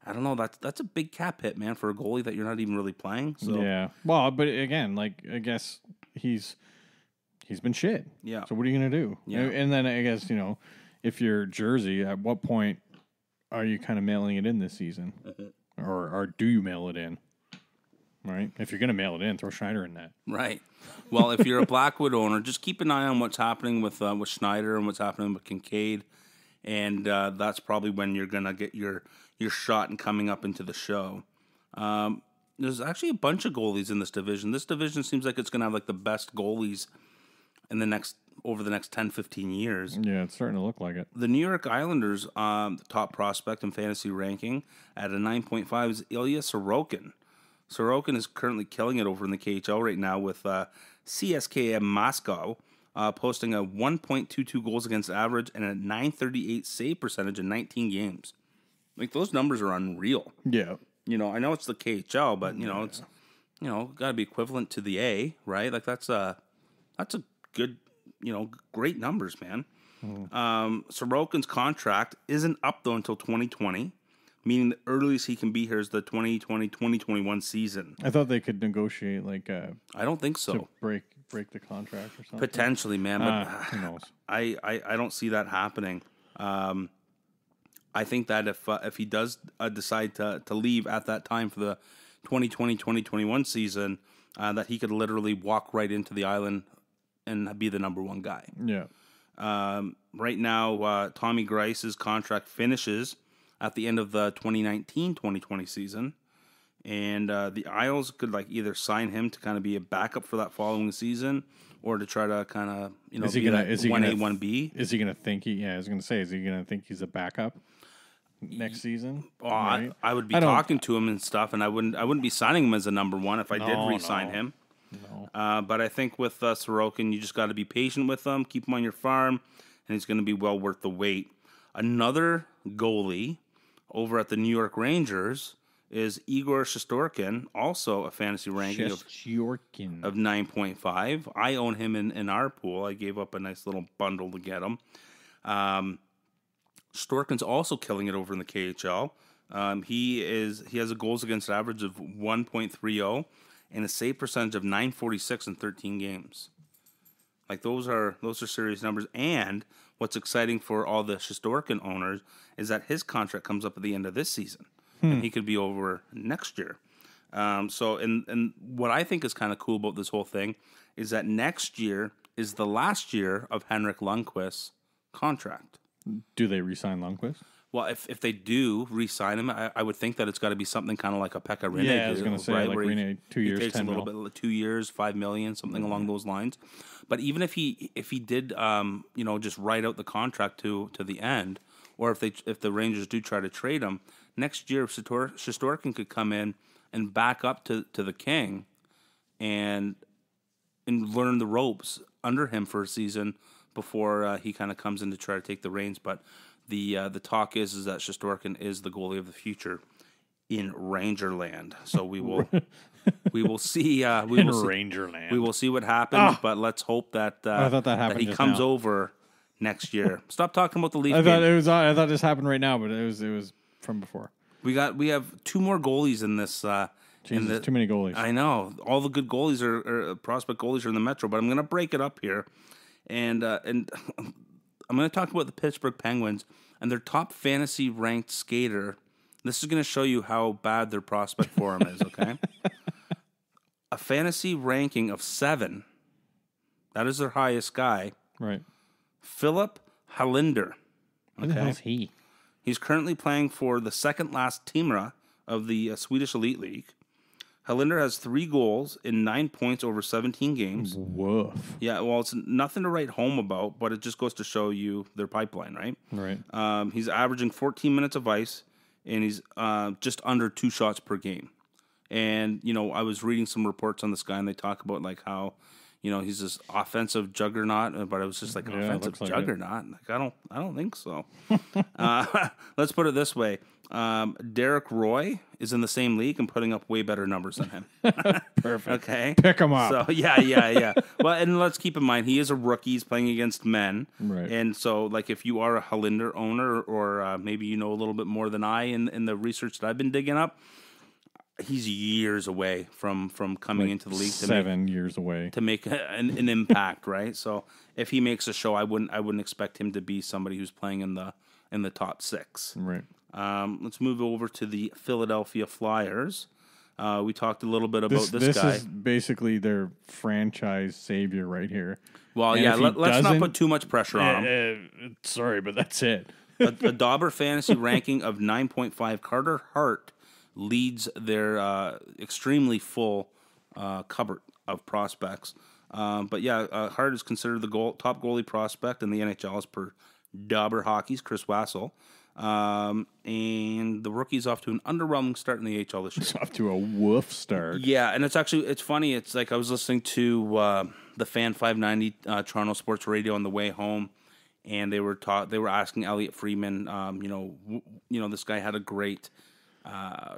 I don't know. That's a big cap hit, man, for a goalie that you're not even really playing. So. Yeah. Well, but again, like, I guess he's been shit. Yeah. So what are you gonna do? Yeah. And then I guess if you're Jersey, at what point are you kind of mailing it in this season, or do you mail it in? Right. If you're gonna mail it in, throw Schneider in that. Right. Well, if you're a Blackwood owner, just keep an eye on what's happening with Schneider and what's happening with Kincaid, and that's probably when you're gonna get your shot in coming up into the show. There's actually a bunch of goalies in this division. This division seems like it's going to have like the best goalies over the next 10, 15 years. Yeah, it's starting to look like it. The New York Islanders, the top prospect in fantasy ranking at a 9.5 is Ilya Sorokin. Sorokin is currently killing it over in the KHL right now with CSKA Moscow, posting a 1.22 goals against average and a 938 save percentage in 19 games. Like, those numbers are unreal. Yeah. I know it's the KHL, but it's got to be equivalent to the A, right? Like, that's a good, great numbers, man. Sorokin's contract isn't up though until 2020, meaning the earliest he can be here is the 2020-2021 season. I thought they could negotiate I don't think so. To break the contract or something. Potentially, man, but who knows? I don't see that happening. I think that if he does decide to leave at that time for the 2020-2021 season, that he could literally walk right into the Island and be the number 1 guy. Yeah. Right now, Tommy Grice's contract finishes at the end of the 2019-2020 season, and the Isles could either sign him to kind of be a backup for that following season, or to try to kind of be that 1A, 1B. Is he going to think I was going to say, is he going to think he's a backup next season? Oh, right? I would be talking to him and stuff, and I wouldn't be signing him as a number 1 if I did re-sign him. No. But I think with Sorokin, you just got to be patient with him, keep him on your farm, and he's going to be well worth the wait. Another goalie over at the New York Rangers is Igor Shesterkin, also a fantasy ranking of 9.5. I own him in our pool. I gave up a nice little bundle to get him. Storkin's also killing it over in the KHL. He has a goals against average of 1.30 and a save percentage of 946 in 13 games. Like those are serious numbers. And what's exciting for all the Shesterkin owners is that his contract comes up at the end of this season, and he could be over next year. So what I think is kind of cool about this whole thing is that next year is the last year of Henrik Lundqvist's contract. Do they re-sign Lundqvist? Well, if they do re-sign him, I would think that it's got to be something kind of like a Pekka Rinne. Yeah, I was going to say, right, like Rinne, 2 years, he takes 10 a little bit, 2 years, $5 million, something along those lines. But even if he did, just write out the contract to the end, or if the Rangers do try to trade him next year, Shesterkin could come in and back up to the King, and learn the ropes under him for a season before he kind of comes in to try to take the reins. But the talk is that Shesterkin is the goalie of the future in Rangerland. So we will see. Rangerland. We will see what happens. But let's hope that I thought that happened. That he comes over next year. Stop talking about the Leaf game. I thought this happened right now, but it was from before. We have 2 more goalies in this. Jesus, too many goalies. I know. All the good goalies are prospect goalies are in the Metro, but I'm going to break it up here, and I'm going to talk about the Pittsburgh Penguins and their top fantasy ranked skater. This is going to show you how bad their prospect forum is. Okay, a fantasy ranking of 7. That is their highest guy. Right. Philip Halinder. Who the hell is he? He's currently playing for the second last Timra of the Swedish Elite League. Halinder has 3 goals in 9 points over 17 games. Woof. Yeah, well, it's nothing to write home about, but it just goes to show you their pipeline, right? Right. He's averaging 14 minutes of ice, and he's just under 2 shots per game. And, I was reading some reports on this guy, and they talk about, like, how, he's this offensive juggernaut, but it was just like offensive juggernaut. Like, I don't think so. Let's put it this way. Derek Roy is in the same league and putting up way better numbers than him. Perfect. Okay. Pick him up. So yeah. Well, and let's keep in mind, he is a rookie. He's playing against men. Right. And so, like, if you are a Halinder owner, or maybe you know a little bit more than I in the research that I've been digging up, he's years away from coming into the league. 7 years away to make an impact, right? So if he makes a show, I wouldn't expect him to be somebody who's playing in the top 6. Right. Let's move over to the Philadelphia Flyers. We talked a little bit about this guy. This is basically their franchise savior right here. Well, and yeah, let's not put too much pressure on him. Sorry, but that's it. a Dauber fantasy ranking of 9.5. Carter Hart leads their extremely full cupboard of prospects. But yeah, Hart is considered the top goalie prospect in the NHL as per Dauber Hockey's Chris Wassel. And the rookie's off to an underwhelming start in the AHL this year. It's off to a woof start. Yeah, and it's funny. It's like I was listening to the Fan 590 Toronto Sports Radio on the way home, and they were asking Elliot Friedman, this guy had a great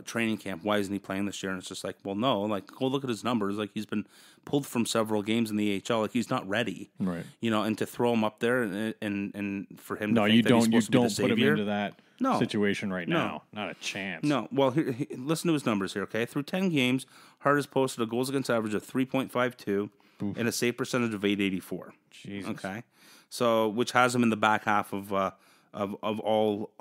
training camp. Why isn't he playing this year? And it's just like, well, no, like, go look at his numbers. Like, he's been pulled from several games in the AHL. Like, he's not ready, right? And to throw him up there and for him, to think you that don't he's supposed to be the put him savior, into that situation right now. Not a chance. No. Well, listen to his numbers here. Okay, through 10 games, Hart has posted a goals against average of 3.52 and a save percentage of .884. Jesus. Okay, so which has him in the back half of all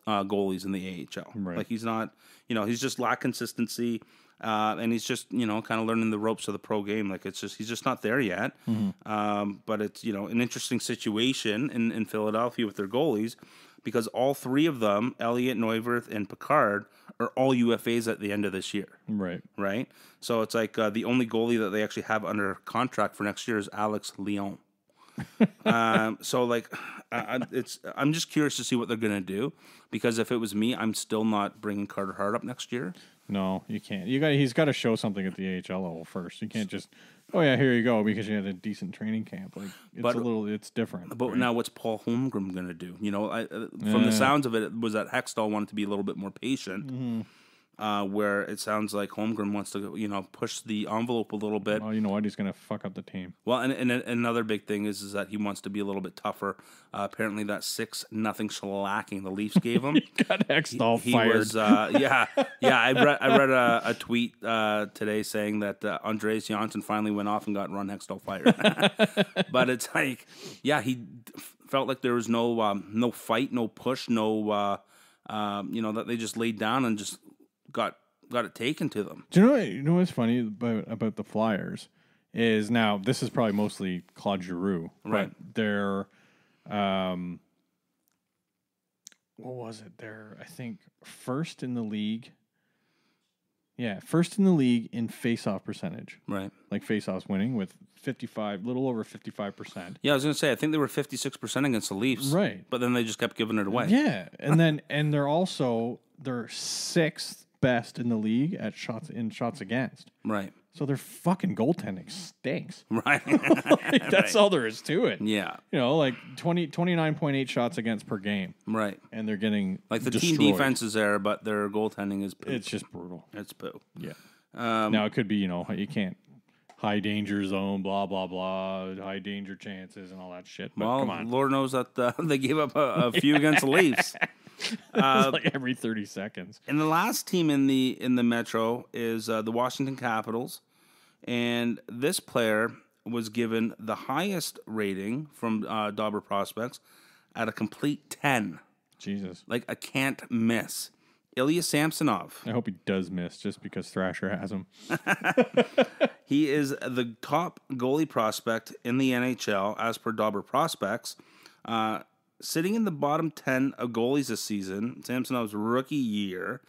goalies in the AHL. Right. Like, he's not, he's just lack consistency, and he's just, kind of learning the ropes of the pro game. Like, he's just not there yet. Mm-hmm. But it's, an interesting situation in Philadelphia with their goalies, because all 3 of them, Elliott, Neuwirth, and Picard, are all UFAs at the end of this year. Right. Right? So it's like the only goalie that they actually have under contract for next year is Alex Leon. So like, I'm just curious to see what they're going to do, because if it was me, I'm still not bringing Carter Hart up next year. No, you can't. He's got to show something at the AHL level first. You can't just, here you go, because you had a decent training camp. Like, it's different. But now, what's Paul Holmgren going to do? From the sounds of it, was that Hextall wanted to be a little bit more patient. Mm-hmm. where it sounds like Holmgren wants to, push the envelope a little bit. Well, you know what? He's going to fuck up the team. Well, and another big thing is that he wants to be a little bit tougher. Apparently, that 6-0 shellacking the Leafs gave him. He got Hextall fired. Was, yeah. I read a tweet today saying that Andreas Janssen finally went off and got Ron Hextall fired. But it's like, he felt like there was no fight, no push, no that they just laid down and just got it taken to them. Do you know what's funny about the Flyers is now this is probably mostly Claude Giroux, right? But they're what was it? They're I think first in the league. Yeah, first in the league in face-off percentage. Right. Like face-offs winning with 55, little over 55%. Yeah, I was going to say, I think they were 56% against the Leafs. Right. But then they just kept giving it away. Yeah, and they're sixth best in the league at shots against. Right. So their fucking goaltending stinks. Right. That's all there is to it. Yeah. 29.8 shots against per game. Right. And they're getting like the destroyed. team defense is there, but their goaltending is poo. It's just brutal. It's poo. Yeah. Now it could be, you can't high danger zone, blah, blah, blah, high danger chances and all that shit. But well, come on. Lord knows that they gave up a few against the Leafs. It's like every 30 seconds. And the last team in the Metro is the Washington Capitals. And this player was given the highest rating from Dobber Prospects at a complete 10. Jesus. Like a can't miss. Ilya Samsonov. I hope he does miss just because Thrasher has him. He is the top goalie prospect in the NHL as per Dobber Prospects. Sitting in the bottom 10 of goalies this season, Samsonov's rookie year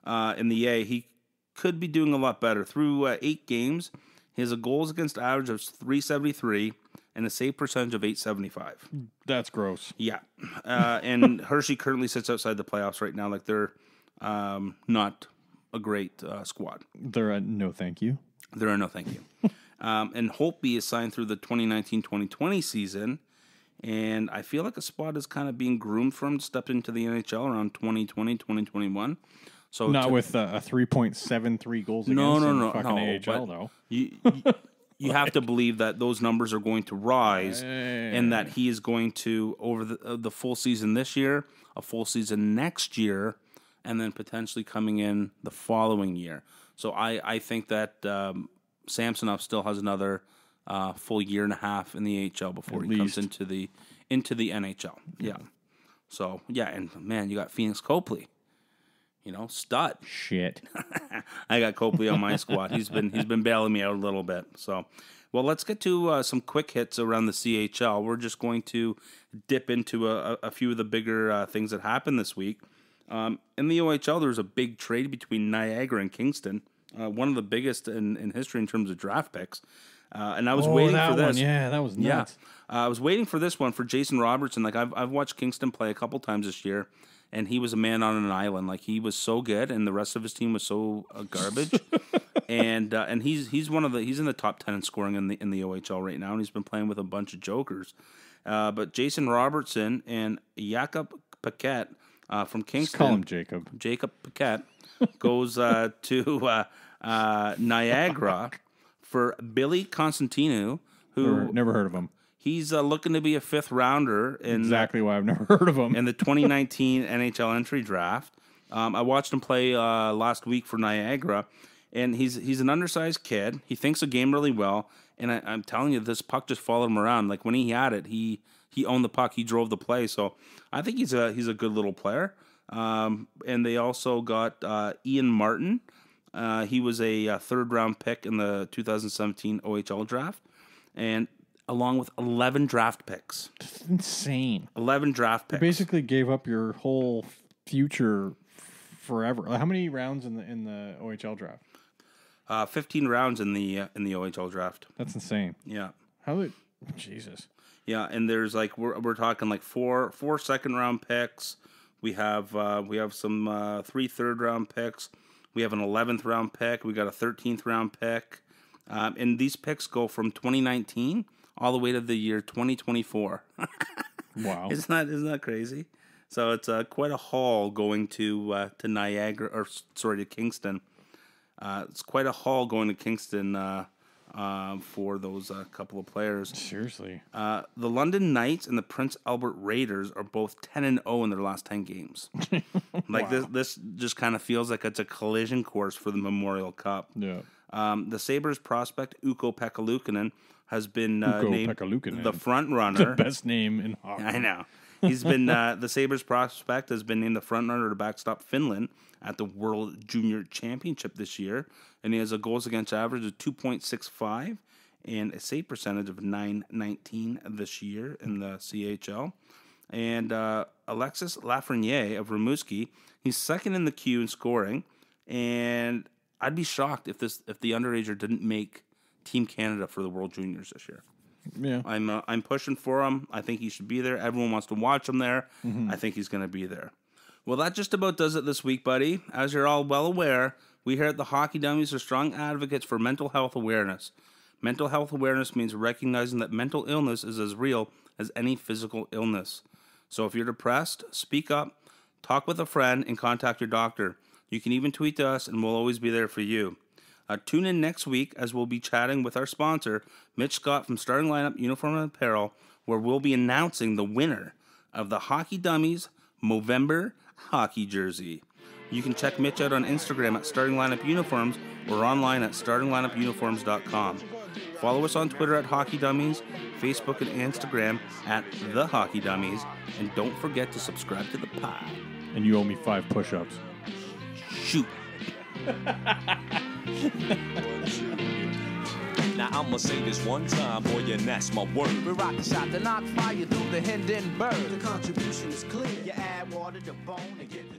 in the A, he could be doing a lot better. Through 8 games, he has a goals against average of .373 and a save percentage of .875. That's gross. Yeah. And Hershey currently sits outside the playoffs right now. Like they're not a great squad. They're a no thank you. They're a no thank you. And Holtby is signed through the 2019-2020 season. And I feel like a spot is kind of being groomed for him to step into the NHL around 2020, 2021. So not with a 3.73 goals against no, fucking AHL, though. You have to believe that those numbers are going to rise and that he is going to, over the full season this year, a full season next year, and then potentially coming in the following year. So I think that Samsonov still has another full year and a half in the AHL before he comes into the NHL. Yeah. So, yeah, and man, you got Phoenix Copley. Stud. Shit. I got Copley on my squad. He's been bailing me out a little bit. So, well, let's get to some quick hits around the CHL. We're just going to dip into a few of the bigger things that happened this week. In the OHL, there was a big trade between Niagara and Kingston, one of the biggest in history in terms of draft picks. And I was waiting for this. Yeah, that was nuts. Yeah, I was waiting for this one for Jason Robertson. Like I've watched Kingston play a couple times this year. And he was a man on an island. Like he was so good, and the rest of his team was so garbage. and he's in the top 10 in scoring in the OHL right now, and he's been playing with a bunch of jokers. But Jason Robertson and Jakob Paquette from Kingston, just call him Jacob. Jacob Paquette goes to Niagara for Billy Constantino, who never heard of him. He's looking to be a 5th rounder. Exactly why I've never heard of him. In the 2019 NHL entry draft. I watched him play last week for Niagara, and he's an undersized kid. He thinks the game really well, and I'm telling you, this puck just followed him around. Like when he had it, he owned the puck. He drove the play. So I think he's a good little player. And they also got Ian Martin. He was a 3rd-round pick in the 2017 OHL draft, and along with 11 draft picks. That's insane. 11 draft picks. You basically gave up your whole future forever. How many rounds in the OHL draft? 15 rounds in the OHL draft. That's insane. Yeah. Jesus. Yeah, and there's like we're talking like four 2nd-round picks. We have some 3 3rd-round picks. We have an 11th round pick. We got a 13th round pick. And these picks go from 2019 all the way to the year 2024. Wow. Isn't that crazy? So it's quite a haul going to Kingston. It's quite a haul going to Kingston for those couple of players. Seriously. The London Knights and the Prince Albert Raiders are both 10-0 in their last 10 games. Like this just kind of feels like it's a collision course for the Memorial Cup. Yeah. The Sabres prospect Ukko Pekka-Luukkonen has been named the front runner. The best name in hockey. I know. He's been the Sabres prospect has been named the front runner to backstop Finland at the World Junior Championship this year, and he has a goals against average of 2.65 and a save percentage of .919 this year in the CHL. And Alexis Lafreniere of Rimouski, he's second in the queue in scoring, and I'd be shocked if the underager didn't make Team Canada for the World Juniors this year. Yeah, I'm pushing for him. I think he should be there. Everyone wants to watch him there. I think he's going to be there. Well, that just about does it this week, buddy. As you're all well aware, we here at the Hockey Dummies are strong advocates for mental health awareness. Mental health awareness means recognizing that mental illness is as real as any physical illness. So if you're depressed, speak up, talk with a friend, and contact your doctor. You can even tweet to us, and we'll always be there for you. Tune in next week as we'll be chatting with our sponsor, Mitch Scott from Starting Lineup Uniform and Apparel, where we'll be announcing the winner of the Hockey Dummies Movember hockey jersey. You can check Mitch out on Instagram at Starting Lineup Uniforms or online at startinglineupuniforms.com. Follow us on Twitter at Hockey Dummies, Facebook and Instagram at The Hockey Dummies, and don't forget to subscribe to the pod. And you owe me 5 push-ups. Shoot. Now I'ma say this one time, boy, and that's my word. We rock the shot to knock fire through the Hindenburg. The contribution is clear. You add water to bone and get the